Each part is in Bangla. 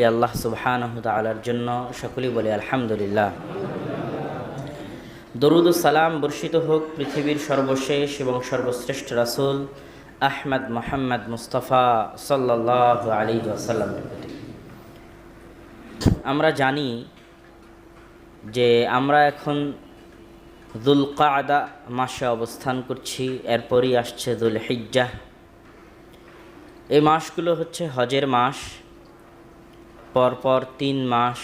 আল্লাহ সুবহানাহু তাআলার জন্য সকলেই বলি আলহামদুলিল্লাহ। দরুদ ও সালাম বর্ষিত হোক পৃথিবীর সর্বশেষ এবং সর্বশ্রেষ্ঠ রাসূল আহমদ মুহাম্মদ মুস্তাফা সাল্লাল্লাহু আলাইহি ওয়াসাল্লামের প্রতি। আমরা জানি যে আমরা এখন যুলকাদা মাসে অবস্থান করছি, এরপরই আসছে যুলহিজ্জাহ। এই মাসগুলো হচ্ছে হজের মাস। পরপর 3 মাস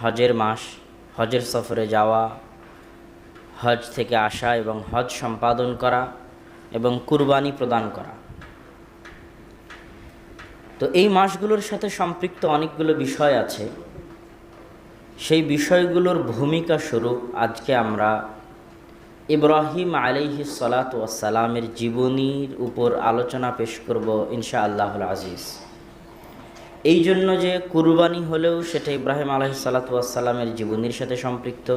হজের মাস, হজের সফরে যাওয়া, হজ থেকে আসা এবং হজ সম্পাদন করা এবং কুরবানি প্রদান করা। তো এই মাসগুলোর সাথে সম্পৃক্ত অনেকগুলো বিষয় আছে। সেই বিষয়গুলোর ভূমিকা স্বরূপ আজকে আমরা ইব্রাহিম আলাইহিস সালাতু ওয়াস সালামের জীবনীর উপর আলোচনা পেশ করব ইনশাআল্লাহুল আজিজ। এই জন্য যে কুরবানি হলেও সেটা ইব্রাহিম আলাইহিস সালাতু ওয়াস সালামের জীবনীর সাথে সম্পৃক্ত,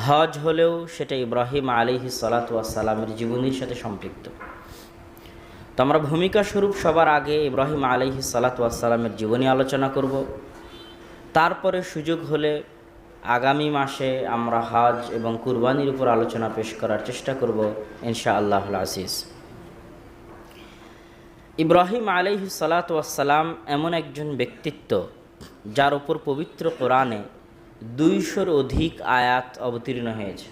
হজ হলেও সেটা ইব্রাহিম আলাইহিস সালাতু ওয়াস সালামের জীবনীর সাথে সম্পৃক্ত। তো আমরা ভূমিকা স্বরূপ সবার আগে ইব্রাহিম আলাইহিস সালাতু ওয়াস সালামের জীবনী আলোচনা করব। তারপরে সুযোগ হলে আগামী মাসে আমরা হজ এবং কুরবানির উপর আলোচনা পেশ করার চেষ্টা করব ইনশাআল্লাহুল আজিজ। ইব্রাহিম আলাইহিস সালাতু ওয়াস সালাম এমন একজন ব্যক্তিত্ব যার উপর পবিত্র কোরআনে 200-র অধিক আয়াত অবতীর্ণ হয়েছে।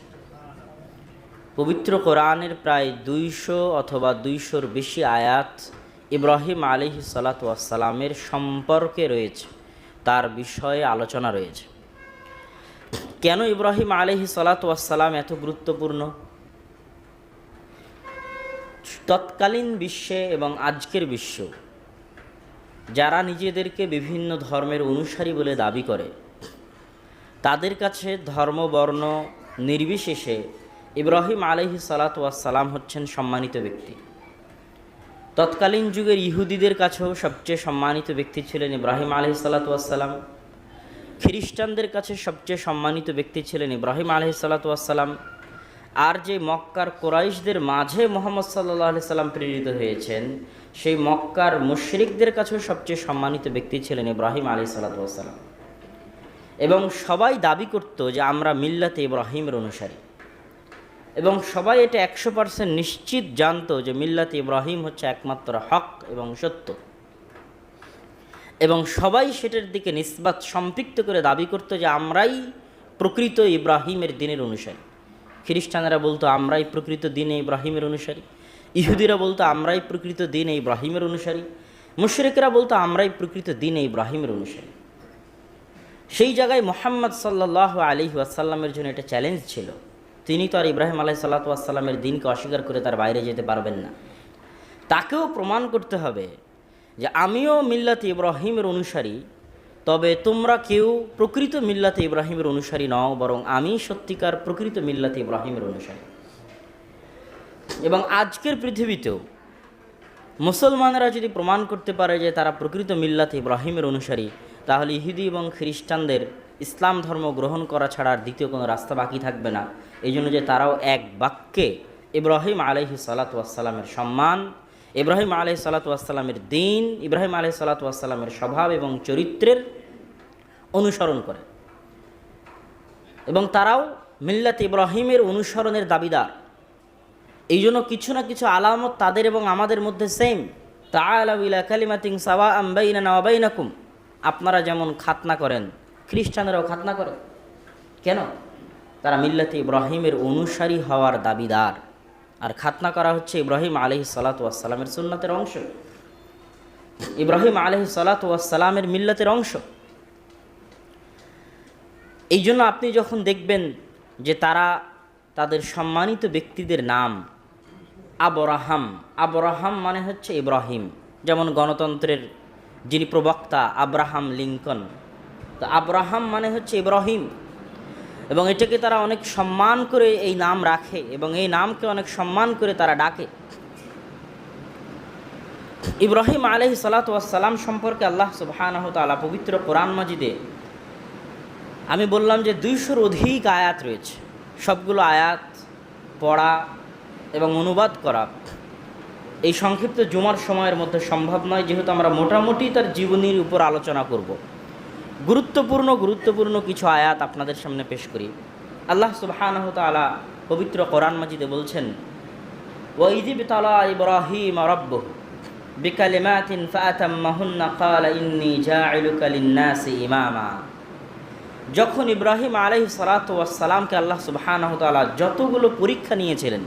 পবিত্র কোরআনের প্রায় 200 অথবা 200-র বেশি আয়াত ইব্রাহিম আলাইহিস সালাতু ওয়াস সালামের সম্পর্কে রয়েছে, তার বিষয়ে আলোচনা রয়েছে। কেন ইব্রাহিম আলাইহিস সালাতু ওয়াস সালাম এত গুরুত্বপূর্ণ? তৎকালীন বিশ্বে এবং আজকের বিশ্ব যারা নিজেদেরকে বিভিন্ন ধর্মের অনুসারী বলে দাবি করে, তাদের কাছে ধর্ম বর্ণ নির্বিশেষে ইব্রাহিম আলাইহিস সালাতু ওয়াস সালাম হচ্ছেন সম্মানিত ব্যক্তি। তৎকালীন যুগের ইহুদিদের কাছেও সবচেয়ে সম্মানিত ব্যক্তি ছিলেন ইব্রাহিম আলাইহিস সালাতু ওয়াস সালাম। খ্রিস্টানদের কাছে সবচেয়ে সম্মানিত ব্যক্তি ছিলেন ইব্রাহিম আলাইহিস সালাতু ওয়াস সালাম। আর যে মক্কার কুরাইশদের মাঝে মুহাম্মদ সাল্লাল্লাহু আলাইহি সাল্লাম প্রেরিত হয়েছেন, সেই মক্কার মুশরিকদের কাছেও সবচেয়ে সম্মানিত ব্যক্তি ছিলেন ইব্রাহিম আলাইহিস সালাতু ওয়াস সালাম। এবং সবাই দাবি করত যে আমরা মিল্লাতে ইব্রাহিমের অনুসারী, এবং সবাই এটা 100% নিশ্চিত জানতো যে মিল্লাতে ইব্রাহিম হচ্ছে একমাত্র হক এবং সত্য, এবং সবাই সেটার দিকে নিসবাত সম্পৃক্ত করে দাবি করত যে আমরাই প্রকৃত ইব্রাহিমের দিনের অনুসারী। খ্রিস্টানেরা বলতো আমরাই প্রকৃত দিনে ইব্রাহিমের অনুসারী, ইহুদিরা বলতো আমরাই প্রকৃত দিনে ইব্রাহিমের অনুসারী, মুশরিকরা বলতো আমরাই প্রকৃত দিনে ইব্রাহিমের অনুসারী। সেই জায়গায় মুহাম্মদ সাল্লাল্লাহু আলাইহি ওয়াসাল্লামের জন্য এটা চ্যালেঞ্জ ছিল। তিনি তো আর ইব্রাহিম আলাইহিস সালাতু ওয়াস সালামের দিনকে অস্বীকার করে তার বাইরে যেতে পারবেন না। তাকেও প্রমাণ করতে হবে যে আমিও মিল্লাতে ইব্রাহিমের অনুসারী, তবে তোমরা কেউ প্রকৃত মিল্লাতে ইব্রাহিমের অনুসারী নও, বরং আমি সত্যিকার প্রকৃত মিল্লাতে ইব্রাহিমের অনুসারী। এবং আজকের পৃথিবীতেও মুসলমানরা যদি প্রমাণ করতে পারে যে তারা প্রকৃত মিল্লাতে ইব্রাহিমের অনুসারী, তাহলে ইহুদি এবং খ্রিস্টানদের ইসলাম ধর্ম গ্রহণ করা ছাড়া আর দ্বিতীয় কোনো রাস্তা বাকি থাকবে না। এই জন্য যে তারাও এক বাক্যে ইব্রাহিম আলাইহিস সালাতু ওয়াস সালামের সম্মান, ইব্রাহিম আলাইহিস সালাতু ওয়াস সালামের দ্বীন, ইব্রাহিম আলাইহিস সালাতু ওয়াস সালামের স্বভাব এবং চরিত্রের অনুসরণ করে, এবং তারাও মিল্লাত ইব্রাহিমের অনুসরণের দাবিদার। এই জন্য কিছু না কিছু আলামত তাদের এবং আমাদের মধ্যে সেম। তাআলাউ ইলা কালিমাতিন সাওয়াআন বাইনানা ওয়া বাইনাকুম। আপনারা যেমন খাতনা করেন, খ্রিস্টানেরাও খাতনা করে। কেন? তারা মিল্লাতে ইব্রাহিমের অনুসারী হওয়ার দাবিদার। আর খাতনা করা হচ্ছে ইব্রাহিম আলাইহিস সালাতু ওয়াস সালামের সুন্নাতের অংশ, ইব্রাহিম আলাইহিস সালাতু ওয়াস সালামের মিল্লাতের অংশ। এই জন্য আপনি যখন দেখবেন যে তারা তাদের সম্মানিত ব্যক্তিদের নাম আবরাহাম, আবরাহাম মানে হচ্ছে ইব্রাহিম। যেমন গণতন্ত্রের যিনি প্রবক্তা আব্রাহাম লিঙ্কন, তো আব্রাহাম মানে হচ্ছে ইব্রাহিম, এবং এটাকে তারা অনেক সম্মান করে এই নাম রাখে এবং এই নামকে অনেক সম্মান করে তারা ডাকে। ইব্রাহিম আলাইহিস সালাতু ওয়াস সালাম সম্পর্কে আল্লাহ সুবহানাহু ওয়া তাআলা পবিত্র কোরআন মাজিদে, আমি বললাম যে 200-র অধিক আয়াত রয়েছে। সবগুলো আয়াত পড়া এবং অনুবাদ করা এই সংক্ষিপ্ত জুমার সময়ের মধ্যে সম্ভব নয়, যেহেতু আমরা মোটামুটি তার জীবনীর উপর আলোচনা করব। গুরুত্বপূর্ণ কিছু আয়াত আপনাদের সামনে পেশ করি। আল্লাহ সুবহানাহু ওয়া তাআলা পবিত্র কোরআন মাজিদে বলছেন, ওয়াইযি বিতালা ইব্রাহিম রাব্বুহু বিকালিমাতিন ফাআতাম্মাহুন্না ক্বালা ইন্নী জা'iলুকা লিন-নাসি ইমামা। যখন ইব্রাহিম আলাইহিস সালাতু ওয়াস সালামকে আল্লাহ সুবহানাহু ওয়া তাআলা যতগুলো পরীক্ষা নিয়েছিলেন,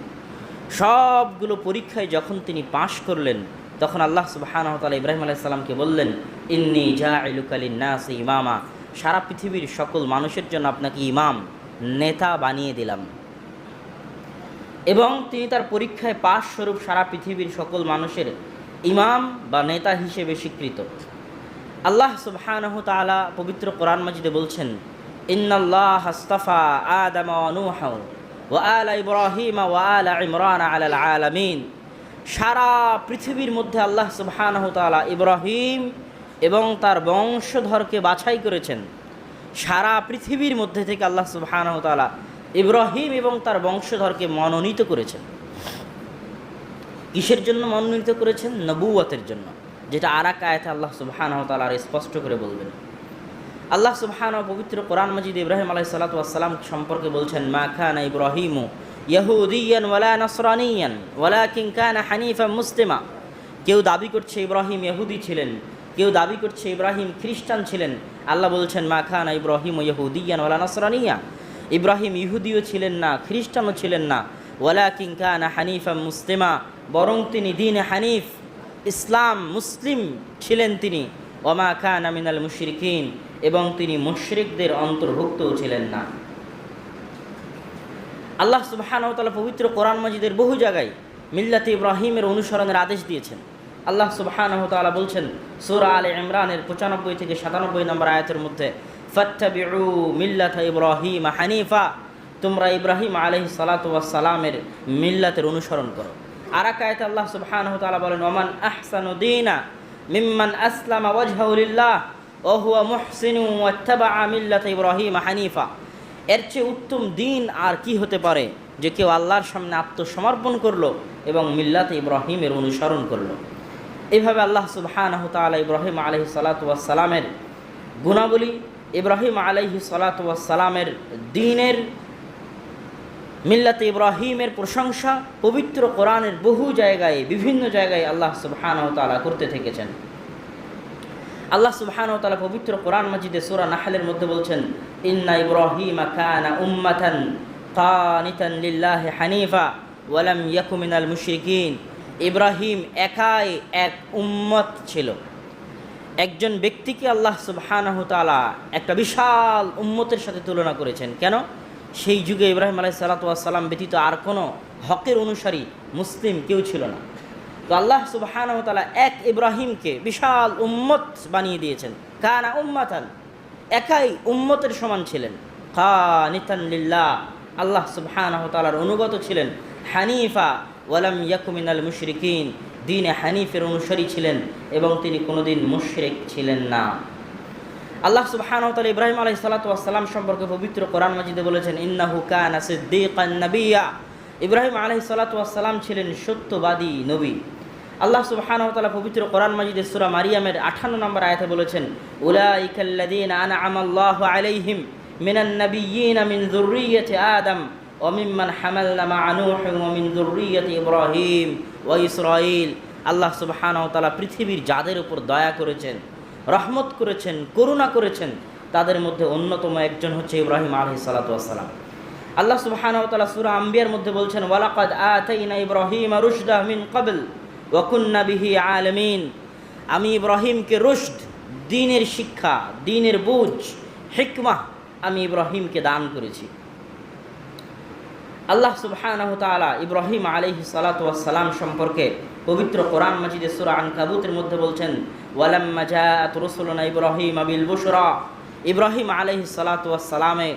সবগুলো পরীক্ষায় যখন তিনি পাশ করলেন, তখন আল্লাহ সুবহানাহু ওয়া তাআলা ইব্রাহিম আলাইহিস সালামকে বললেন, ইন্নী জা'iলুকা লিন-নাসি ইমামা, সারা পৃথিবীর সকল মানুষের জন্য আপনাকে ইমাম, নেতা বানিয়ে দিলাম। এবং তিনি তার পরীক্ষায় পাশ স্বরূপ সারা পৃথিবীর সকল মানুষের ইমাম বা নেতা হিসেবে স্বীকৃত। আল্লাহ সুবহানাহু ওয়া তাআলা পবিত্র কোরআন মাজিদে বলছেন, ইন্নাল্লাহ আস্তাফা আদম ওয়া নূহা ওয়া আলা ইব্রাহিম ওয়া আলা ইমরান আলাল আলামিন। সারা পৃথিবীর মধ্যে আল্লাহ সুবহানাহু ওয়া তাআলা ইব্রাহিম এবং তার বংশধরকে বাছাই করেছেন। সারা পৃথিবীর মধ্যে থেকে আল্লাহ সুবহানাহু ওয়া তাআলা ইব্রাহিম এবং তার বংশধরকে মনোনীত করেছেন। কিসের জন্য মনোনীত করেছেন? নবুয়তের জন্য, যেটা আরেক আয়াতে আল্লাহ সুবহানাহু ওয়া তাআলা স্পষ্ট করে বলবেন। আল্লাহ সুবহানাহু পবিত্র কোরআন মাজিদে ইব্রাহিম আলাইহিস সালাতু ওয়াস সালাম সম্পর্কে বলছেন, মা কানা ইব্রাহিমু ইয়াহুদিয়ান ওয়ালা নাসরানিয়ান ওয়ালাকিন কানা হানিফান মুসলিমা। কেউ দাবি করছে ইব্রাহিম ইহুদি ছিলেন, কেউ দাবি করছে ইব্রাহিম খ্রিস্টান ছিলেন। আল্লাহ বলছেন, মা কানা ইব্রাহিম ইয়াহুদিয়ান ওয়ালা নাসরানিয়া, ইব্রাহিম ইহুদিও ছিলেন না, খ্রিস্টানও ছিলেন না। ওয়ালাকিন কানা হানিফান মুসলিমা, বরং তিনি দ্বীনে হানিফ, ইসলাম মুসলিম ছিলেন তিনি। ওমা কানা মিনাল মুশরিকিন, এবং তিনি মুশরিকদের অন্তর্ভুক্তও ছিলেন না। আল্লাহ সুবহানাহু ওয়া তাআলা পবিত্র কোরআন মাজিদের বহু জায়গায় মিল্লাতে ইব্রাহিমের অনুসরণের আদেশ দিয়েছেন। আল্লাহ সুবহানাহু ওয়া তাআলা বলছেন সূরা আলে ইমরানের 95 থেকে 97 নম্বর আয়াতের মধ্যে, ফাত্তাবিউ মিল্লাতা ইব্রাহিম হানিফা, তোমরা ইব্রাহিম আলাইহিস সালাতু ওয়াস সালামের মিল্লাতের অনুসরণ করো। আর এক আয়াতে আল্লাহ সুবহানাহু ওয়া তাআলা বলেন, ওমান আহসানু দীনা মিম্মান আসলামা ওয়াজহাহু লিল্লাহ ওয়া হুয়া মুহসিনু ওয়াত্তাবাআ মিল্লাতা ইব্রাহিম হানিফা। এর চেয়ে উত্তম দিন আর কি হতে পারে যে কেউ আল্লাহর সামনে আত্মসমর্পণ করলো এবং মিল্লাতে ইব্রাহিমের অনুসরণ করলো। এইভাবে আল্লাহ সুবহানাহু ওয়া তাআলা ইব্রাহিম আলাইহিস সালাতু ওয়াস সালামের গুণাবলী, ইব্রাহিম আলাইহিস সালাতু ওয়াস সালামের দ্বীনের, মিল্লাতে ইব্রাহিমের প্রশংসা পবিত্র কোরআনের বহু জায়গায়, বিভিন্ন জায়গায় আল্লাহ সুবহানাহু ওয়া তাআলা করতে থেকেছেন। আল্লাহ সুবহানাহু ওয়া তাআলা পবিত্র কোরআন মাজিদে সূরা নাহলের মধ্যে বলছেন, ইন্না ইব্রাহিমা কানা উম্মাতান কানিতান লিল্লাহি হানিফা ওয়া লাম ইয়াকু মিনাল মুশরিকিন। ইব্রাহিম একাই এক উম্মত ছিল। একজন ব্যক্তিকে আল্লাহ সুবহানাহু ওয়া তাআলা একটা বিশাল উম্মতের সাথে তুলনা করেছেন। কেন? সেই যুগে ইব্রাহিম আলাইহিস সালাতু ওয়াস সালাম ব্যতীত আর কোনো হকের অনুসারী মুসলিম কেউ ছিল না। তো আল্লাহ সুবহানাহু ওয়া তাআলা এক ইব্রাহিমকে বিশাল উম্মত বানিয়ে দিয়েছেন। কানা উম্মাতান, একাই উম্মতের সমান ছিলেন। কানিতান লিল্লাহ, আল্লাহ সুবহানাহু ওয়া তাআলার অনুগত ছিলেন। হানিফা ওয়া লাম ইয়াকু মিনাল মুশরিকিন, দ্বীনে হানিফের অনুসারী ছিলেন এবং তিনি কোনোদিন মুশরিক ছিলেন না। আল্লাহ সুবহানাহু ওয়া তাআলা ইব্রাহিম আলাইহিস সালাতু ওয়াস সালাম সম্পর্কে পবিত্র কোরআন মাজিদে বলেছেন, ইন্নাহু কানা সিদ্দীকান নাবিয়্যা। ইব্রাহিম আলাইহিস সালাতু ওয়াস সালাম ছিলেন সত্যবাদী নবী। আল্লাহ সুবহানাহু ওয়া তাআলা পবিত্র কোরআন মাজিদে সূরা মারিয়ামের 58 নম্বর আয়াতে বলেছেন, উলাইকাল্লাযীনা আনআমাল্লাহু আলাইহিম মিনান নাবিয়্যিনা মিন যুররিয়্যাতি আদম ওয়া মিম্মান হামালনা মা'a নূহ ওয়া মিন যুররিয়্যাতি ইব্রাহিম ওয়া ইসরাঈল। আল্লাহ সুবহানাহু ওয়া তাআলা পৃথিবীর যাদের উপর দয়া করেছেন, রহমত করেছেন, করুণা করেছেন, তাদের মধ্যে অন্যতম একজন হচ্ছে ইব্রাহিম আলাইহিস সালাতু ওয়াস সালাম। আল্লাহ সুবহানাহু ওয়া তাআলা সূরা আম্বিয়ার মধ্যে বলছেন, ওয়ালাকাদ আতাইনা ইব্রাহিমা রুশদাহু মিন ক্বাবল ওয়া কুন্না বিহি আলামিন। আমি ইব্রাহিমকে রুশদ, দ্বীনের শিক্ষা, দ্বীনের বুঝ, হিকমাহ আমি ইব্রাহিমকে দান করেছি। আল্লাহ সুবহানাহু ওয়া তাআলা ইব্রাহিম আলাইহিস সালাতু ওয়াস সালাম সম্পর্কে পবিত্র কোরআন মাজিদে সূরা আনকাবুতের মধ্যে বলছেন, ওয়ালাম্মা জাআত রুসুলুনা ইব্রাহিম বিল বুশরা। ইব্রাহিম আলাইহিস সালাতু ওয়াস সালামে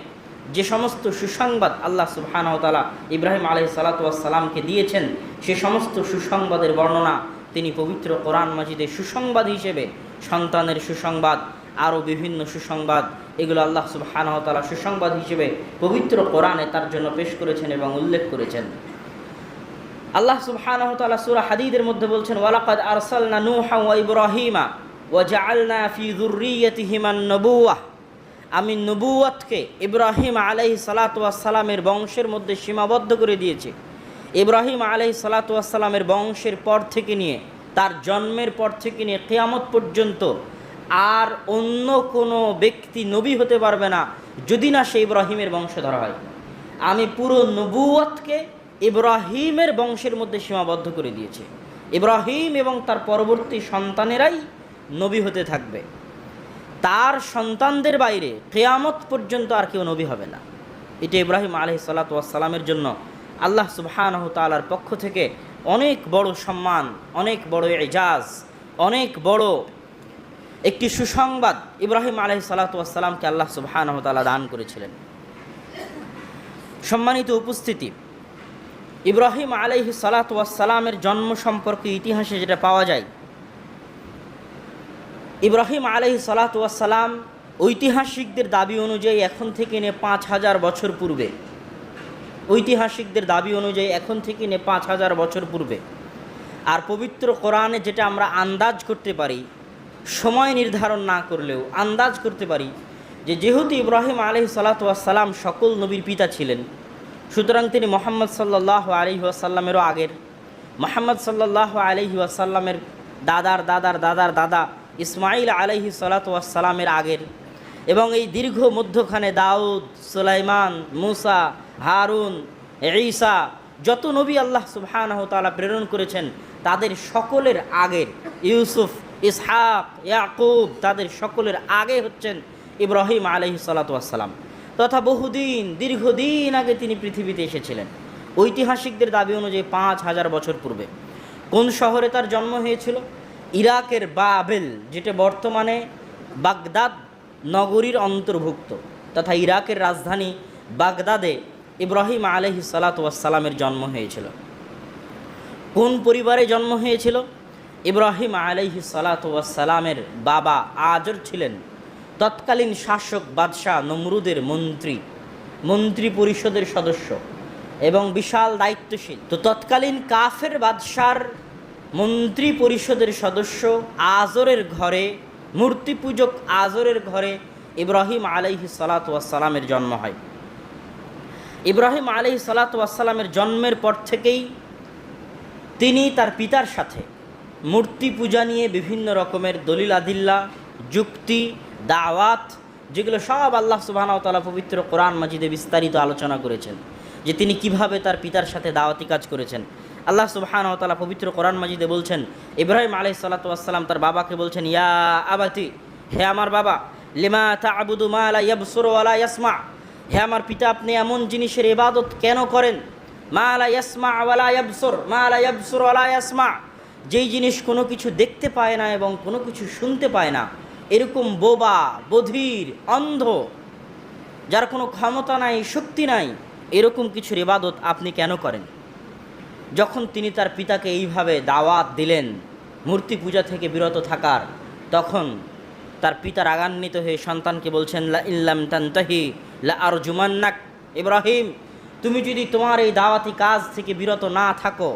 যে সমস্ত সুসংবাদ আল্লাহ সুবহানাহু ওয়া তাআলা ইব্রাহিম আলাইহিস সালাতু ওয়াস সালামকে দিয়েছেন, সে সমস্ত সুসংবাদের বর্ণনা তিনি পবিত্র কোরআন মাজিদে সুসংবাদ হিসেবে, সন্তানের সুসংবাদ, আরও বিভিন্ন সুসংবাদ, এগুলো আল্লাহ সুবহানাহু ওয়া তাআলা সুসংবাদ হিসেবে পবিত্র কোরআনে তার জন্য পেশ করেছেন এবং উল্লেখ করেছেন। আল্লাহ সুবহানাহু ওয়া তাআলা সূরা হাদীদের মধ্যে বলছেন, ওয়ালাকাদ আরসালনা নূহা ওয়া ইব্রাহিমা ওয়াজআলনা ফি যুররিয়াতিহিমান নবুওয়াহ, আমি নবুওয়াতকে ইব্রাহিম আলাইহিস সালাতু ওয়াস সালামের বংশের মধ্যে সীমাবদ্ধ করে দিয়েছি। ইব্রাহিম আলাইহিস সালাতু ওয়াস সালামের বংশের পর থেকে নিয়ে, তার জন্মের পর থেকে নিয়ে কিয়ামত পর্যন্ত আর অন্য কোনো ব্যক্তি নবী হতে পারবে না যদি না সে ইব্রাহিমের বংশধর হয়। আমি পুরো নবুওয়াতকে ইব্রাহিমের বংশের মধ্যে সীমাবদ্ধ করে দিয়েছি। ইব্রাহিম এবং তার পরবর্তী সন্তানেরাই নবী হতে থাকবে, তার সন্তানদের বাইরে কিয়ামত পর্যন্ত আর কেউ নবী হবে না। এটা ইব্রাহিম আলাইহিস সালাতু ওয়াস সালামের জন্য আল্লাহ সুবহানাহু তাআলার পক্ষ থেকে অনেক বড় সম্মান, অনেক বড় এজাজ, অনেক বড় একটি সুসংবাদ ইব্রাহিম আলাইহিস সালাতু ওয়াস সালামকে আল্লাহ সুবহানাহু তাআলা দান করেছিলেন। সম্মানিত উপস্থিতি, ইব্রাহিম আলাইহিস সালাতু ওয়াস সালামের জন্ম সম্পর্কে ইতিহাসে যেটা পাওয়া যায়, ইব্রাহিম আলাইহিস সালাতু ওয়াস সালাম ঐতিহাসিকদের দাবি অনুযায়ী এখন থেকে নিয়ে 5000 বছর পূর্বে, ঐতিহাসিকদের দাবি অনুযায়ী এখন থেকে নিয়ে 5000 বছর পূর্বে। আর পবিত্র কোরআনে যেটা আমরা আন্দাজ করতে পারি, সময় নির্ধারণ না করলেও আন্দাজ করতে পারি যে যেহেতু ইব্রাহিম আলাইহিস সালাতু ওয়াস সালাম সকল নবীর পিতা ছিলেন, সুতরাং তিনি মুহাম্মদ সাল্লাল্লাহু আলাইহি ওয়াসাল্লামেরও আগের, মুহাম্মদ সাল্লাল্লাহু আলাইহি ওয়াসাল্লামের দাদার দাদার দাদার দাদা ইসমাইল আলাইহিস সালাতু ওয়াস সালামের আগের, এবং এই দীর্ঘ মধ্যখানে দাউদ, সুলাইমান, মুসা, হারুন, ঈসা, যত নবী আল্লাহ সুবহানাহু তাআলা প্রেরণ করেছেন তাদের সকলের আগের, ইউসুফ, ইসহাক, ইয়াকুব, তাদের সকলের আগে হচ্ছেন ইব্রাহিম আলাইহিস সালাতু ওয়াস সালাম। তথা বহুদিন, দীর্ঘদিন আগে তিনি পৃথিবীতে এসেছিলেন। ঐতিহাসিকদের দাবি অনুযায়ী 5000 বছর পূর্বে। কোন শহরে তার জন্ম হয়েছিল? ইরাকের বাবেল, যেটা বর্তমানে বাগদাদ নগরীর অন্তর্ভুক্ত, তথা ইরাকের রাজধানী বাগদাদে ইব্রাহিম আলাইহিস সালাতু ওয়াস সালামের জন্ম হয়েছিল। কোন পরিবারে জন্ম হয়েছিল? ইব্রাহিম আলাইহিস সালাতু ওয়াস সালামের বাবা আজর ছিলেন তৎকালীন শাসক বাদশাহ নমরুদের মন্ত্রী পরিষদের সদস্য এবং বিশাল দায়িত্বশীল। তো তৎকালীন কাফের বাদশার মন্ত্রী পরিষদের সদস্য আজরের ঘরে, মূর্তি পূজক আজরের ঘরে ইব্রাহিম আলাইহিস সালাতু ওয়াস সালামের জন্ম হয়। ইব্রাহিম আলাইহিস সালাতু ওয়াস সালামের জন্মের পর থেকেই তিনি তার পিতার সাথে মূর্তি পূজা নিয়ে বিভিন্ন রকমের দলিল আদিল্লা, যুক্তি, দাওয়াত, যেগুলো সব আল্লাহ সুবহানাহু ওয়া তাআলা পবিত্র কোরআন মাজিদে বিস্তারিত আলোচনা করেছেন, যে তিনি কিভাবে তার পিতার সাথে দাওয়াতি কাজ করেছেন। আল্লাহ সুবহানাহু ওয়া তাআলা পবিত্র কোরআন মাজিদে বলছেন, ইব্রাহিম আলাইহিস সালাতু ওয়াস সালাম তার বাবাকে বলছেন, ইয়া আবাতি, হে আমার বাবা, লিমা তা'বুদু মা লা ইয়াবসুরু ওয়া লা ইয়াসমা, হে আমার পিতা, আপনি এমন জিনিসের ইবাদত কেন করেন? মা লা ইয়াসমা ওয়া লা ইয়াবসুর, মা লা ইয়াবসুর ওয়া লা ইয়াসমা, যেই জিনিস কোনো কিছু দেখতে পায় না এবং কোনো কিছু শুনতে পায় না, এরকম বোবা, বধির, অন্ধ, যার কোনো ক্ষমতা নাই, শক্তি নাই, এরকম কিছুর ইবাদত আপনি কেন করেন? যখন তিনি তার পিতাকে এইভাবে দাওয়াত দিলেন মূর্তি পূজা থেকে বিরত থাকার, তখন তার পিতা রাগান্বিত হয়ে সন্তানকে বলছেন, লা ইল্লাম তানতাহি লা আরজুমান্নাক, ইব্রাহিম, তুমি যদি তোমার এই দাওয়াতি কাজ থেকে বিরত না থাকো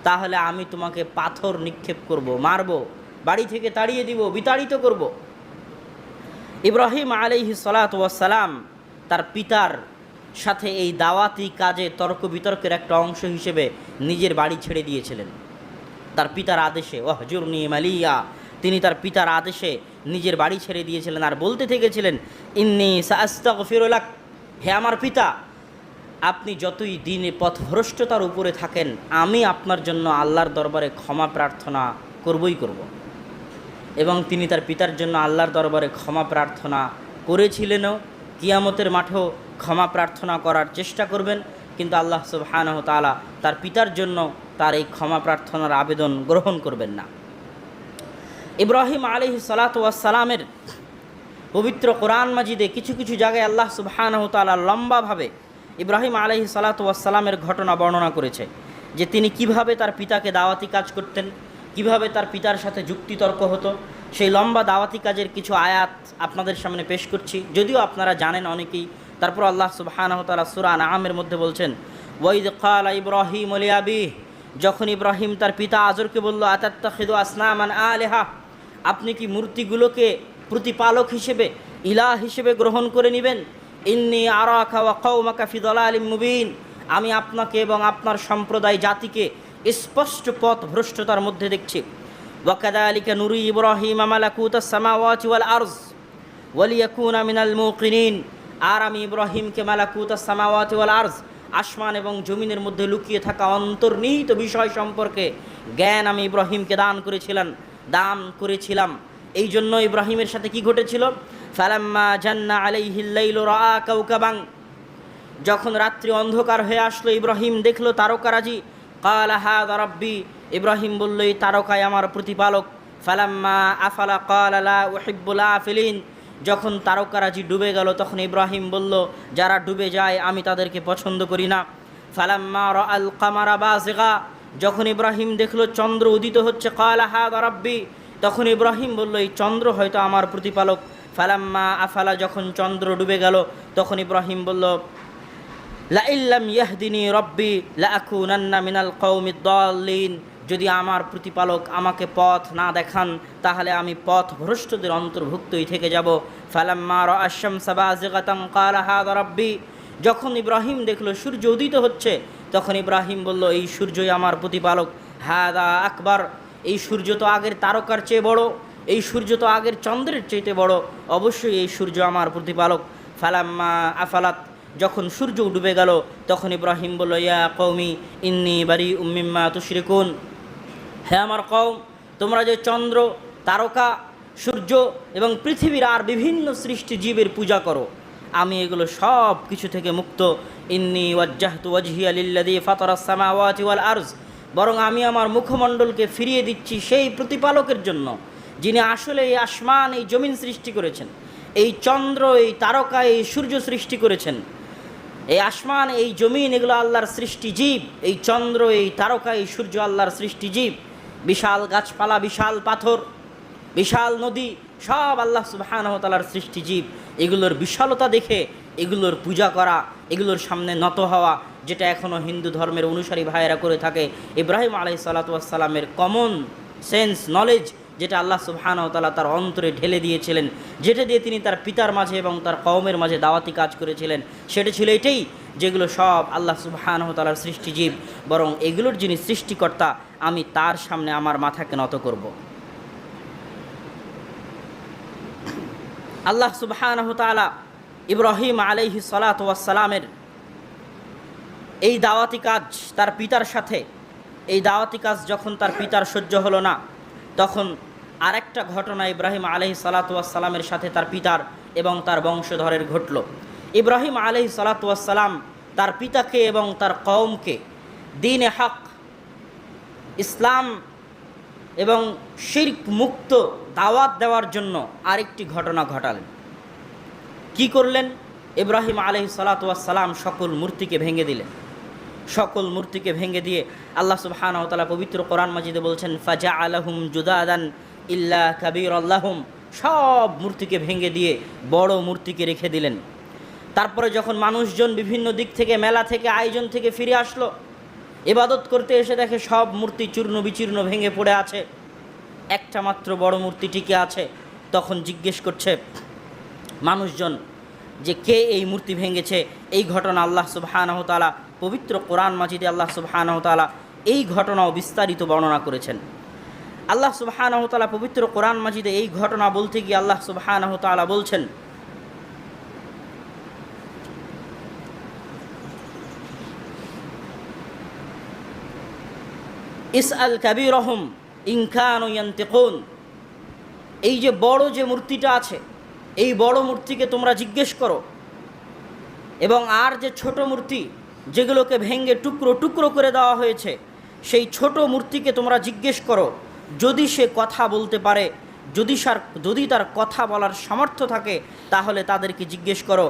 তাহলে আমি তোমাকে পাথর নিক্ষেপ করব, মারব, বাড়ি থেকে তাড়িয়ে দিব, বিতাড়িত করব। ইব্রাহিম আলাইহিস সালাতু ওয়াস সালাম তার পিতার সাথে এই দাওয়াতি কাজে তর্ক বিতর্কের একটা অংশ হিসেবে নিজের বাড়ি ছেড়ে দিয়েছিলেন তার পিতার আদেশে। ওয়াহজুরনি মালিয়া, তিনি তার পিতার আদেশে নিজের বাড়ি ছেড়ে দিয়েছিলেন আর বলতে থেকেছিলেন, ইন্নী সাআস্তাগফিরু লাক, হে আমার পিতা, আপনি যতই দিনে পথভ্রষ্টতার উপরে থাকেন আমি আপনার জন্য আল্লাহর দরবারে ক্ষমা প্রার্থনা করবই করব। এবং তিনি তার পিতার জন্য আল্লাহর দরবারে ক্ষমা প্রার্থনা করেছিলেনও, কিয়ামতের মাঠেও ক্ষমা প্রার্থনা করার চেষ্টা করবেন, কিন্তু আল্লাহ সুবহানাহু ওয়া তাআলা তার পিতার জন্য তার এই ক্ষমা প্রার্থনার আবেদন গ্রহণ করবেন না। ইব্রাহিম আলাইহিস সালাতু ওয়াস সালামের পবিত্র কোরআন মাজিদে কিছু কিছু জায়গায় আল্লাহ সুবহানাহু ওয়া তাআলা লম্বাভাবে ইব্রাহিম আলাইহিস সালাতু ওয়াস সালামের ঘটনা বর্ণনা করেছে, যে তিনি কিভাবে তার পিতাকে দাওয়াতি কাজ করতেন, কিভাবে তার পিতার সাথে যুক্তিতর্ক হতো। সেই লম্বা দাওয়াতি কাজের কিছু আয়াত আপনাদের সামনে পেশ করছি, যদিও আপনারা জানেন অনেকেই। তারপর আল্লাহ সুবহানাহু ওয়া তাআলা সূরা আনআমের মধ্যে বলছেন, ওয়াইদ ক্বালা ইব্রাহিমু লিআবিহি, যখন ইব্রাহিম তার পিতা আজরকে বলল, আতাত্তাখিযু আসনামান আলিহা, আপনি কি মূর্তিগুলোকে প্রতিপালক হিসেবে, ইলাহ হিসেবে গ্রহণ করে নেবেন? ইন্নী আরাকা ওয়া কওমাকা ফি দালালিম মুবিন, আমি আপনাকে এবং আপনার সম্প্রদায় জাতিকে স্পষ্ট পথ ভ্রষ্টতার মধ্যে দেখছি। ওয়া কাযালিকা নুরি ইব্রাহিমা মালাকুতাস সামাওয়াতি ওয়াল আরজ ওয়া লিয়াকুনা মিনাল মুকিনিন, আর আমি ইব্রাহিমকে মালাকুতাস সামাওয়াতি ওয়াল আরজ, আসমান এবং জমিনের মধ্যে লুকিয়ে থাকা অন্তর্নিহিত বিষয় সম্পর্কে জ্ঞান আমি ইব্রাহিমকে দান করেছিলাম। এই জন্য ইব্রাহিমের সাথে কি ঘটেছিল? ফালাম্মা জান্না আলাইহিল লাইলু রাআ কাওকাবান, যখন রাত্রি অন্ধকার হয়ে আসলো ইব্রাহিম দেখলো তারকারাজি। ক্বালা হাযা রাব্বি, ইব্রাহিম বলল এই তারকাই আমার প্রতিপালক। ফালাম্মা আফালা ক্বালা লা উহিব্বুল আফিলিন, যখন তারকারাজি ডুবে গেল তখন ইব্রাহিম বলল যারা ডুবে যায় আমি তাদেরকে পছন্দ করি না। ফালাম্মা রাআল কামারা বাযিগা, যখন ইব্রাহিম দেখলো চন্দ্র উদিত হচ্ছে, ক্বালা হাযা রাব্বি, তখন ইব্রাহিম বলল এই চন্দ্র হয়তো আমার প্রতিপালক। ফালাম্মা আফালা, যখন চন্দ্র ডুবে গেল তখন ইব্রাহিম বলল লা ইল্লাম ইয়াহদিনি রব্বি লা আকুনান্না মিনাল কওমিদ দাল্লিন, যদি আমার প্রতিপালক আমাকে পথ না দেখান তাহলে আমি পথ ভ্রষ্টদের অন্তর্ভুক্তই থেকে যাব। ফালাম্মা রাআ আশ-শামসা বাযিগাতান ক্বালা হাযা রাব্বি, যখন ইব্রাহিম দেখলো সূর্য উদিত হচ্ছে তখন ইব্রাহিম বলল এই সূর্যই আমার প্রতিপালক। হাযা আকবার, এই সূর্য তো আগের তারকার চেয়ে বড়, এই সূর্য তো আগের চন্দ্রের চাইতে বড়, অবশ্যই এই সূর্য আমার প্রতিপালক। ফালাম্মা আফালাত, যখন সূর্য ডুবে গেল তখন ইব্রাহিম বলল ইয়া কওমি ইন্নী বারিউম মিম্মা তুশরিকুন, হে আমার কওম, তোমরা যে চন্দ্র, তারকা, সূর্য এবং পৃথিবীর আর বিভিন্ন সৃষ্টি জীবের পূজা করো, আমি এগুলো সব কিছু থেকে মুক্ত। ইন্নী ওয়াজ্জাহতু ওয়াজহিয়া লিল্লাযী ফাতারাস সামাওয়াতি ওয়াল আরজ, বরং আমি আমার মুখমণ্ডলকে ফিরিয়ে দিচ্ছি সেই প্রতিপালকের জন্য যিনি আসলে এই আসমান এই জমিন সৃষ্টি করেছেন, এই চন্দ্র, এই তারকা, এই সূর্য সৃষ্টি করেছেন। এই আসমান এই জমিন এগুলো আল্লাহর সৃষ্টি জীব, এই চন্দ্র, এই তারকা, এই সূর্য আল্লাহর সৃষ্টি জীব। বিশাল গাছপালা, বিশাল পাথর, বিশাল নদী, সব আল্লাহ সুবহানাহু ওয়া তাআলার সৃষ্টি জীব। এগুলোর বিশালতা দেখে এগুলোর পূজা করা, এগুলোর সামনে নত হওয়া, যেটা এখনও হিন্দু ধর্মের অনুসারী ভাইয়েরা করে থাকে। ইব্রাহিম আলাইহিস সালাতু ওয়াস সালামের কমন সেন্স নলেজ, যেটা আল্লাহ সুবহানাহু ওয়া তাআলা তার অন্তরে ঢেলে দিয়েছিলেন, যেটা দিয়ে তিনি তার পিতার মাঝে এবং তার কওমের মাঝে দাওয়াতি কাজ করেছিলেন, সেটা ছিল এটাই, যেগুলো সব আল্লাহ সুবহানাহু ওয়া তাআলার সৃষ্টিজীব, বরং এগুলোর যিনি সৃষ্টিকর্তা আমি তার সামনে আমার মাথাকে নত করব। আল্লাহ সুবহানাহু ওয়া তাআলা ইব্রাহিম আলাইহিস সালাতু ওয়াস সালামের এই দাওয়াতি কাজ তার পিতার সাথে, এই দাওয়াতি কাজ যখন তার পিতার সহ্য হলো না, তখন আরেকটা ঘটনা ইব্রাহিম আলাইহিস সালাতু ওয়াস সালামের সাথে তার পিতার এবং তার বংশধরের ঘটল। ইব্রাহিম আলাইহিস সালাতু ওয়াস সালাম তার পিতাকে এবং তার কওমকে দ্বীনে হক, ইসলাম এবং শিরক মুক্ত দাওয়াত দেওয়ার জন্য আরেকটি ঘটনা ঘটালেন। কি করলেন? ইব্রাহিম আলাইহিস সালাতু ওয়াস সালাম সকল মূর্তিকে ভেঙে দিলেন। সকল মূর্তিকে ভেঙে দিয়ে আল্লাহ সুবহানাহু ওয়া তাআলা পবিত্র কোরআন মাজিদে বলছেন ফাজআলাহুম জুদাদান ইল্লা কাবীরাল্লাহুম, সব মূর্তিকে ভেঙে দিয়ে বড় মূর্তিকে রেখে দিলেন। তারপরে যখন মানুষজন বিভিন্ন দিক থেকে, মেলা থেকে, আয়োজন থেকে ফিরে আসলো, ইবাদত করতে এসে দেখে সব মূর্তি চূর্ণ বিচূর্ণ ভেঙে পড়ে আছে, একটা মাত্র বড় মূর্তি টিকে আছে। তখন জিজ্ঞেস করছে মানুষজন যে কে এই মূর্তি ভেঙেছে। এই ঘটনা আল্লাহ সুবহানাহু ওয়া তাআলা পবিত্র কোরআন মাজিদে আল্লাহ সুবহানাহু ওয়া তাআলা এই ঘটনাও বিস্তারিত বর্ণনা করেছেন। আল্লাহ সুবহানাহু ওয়া তাআলা পবিত্র কোরআন মাজিদে এই ঘটনা বলতে গিয়ে আল্লাহ সুবহানাহু ওয়া তাআলা বলছেন ইসআল কাবীরহুম ইন কানু ইয়ানতিকুন, এই যে বড় যে মূর্তিটা আছে এই বড় মূর্তিকে তোমরা জিজ্ঞেস করো, এবং আর যে ছোট মূর্তি যেগুলোকে ভেঙে টুকরো টুকরো করে দেওয়া হয়েছে সেই ছোট মূর্তিকে তোমরা জিজ্ঞেস করো, যদি সে কথা বলতে পারে, যদি তার কথা বলার সামর্থ্য থাকে তাহলে তাদেরকে জিজ্ঞেস করো,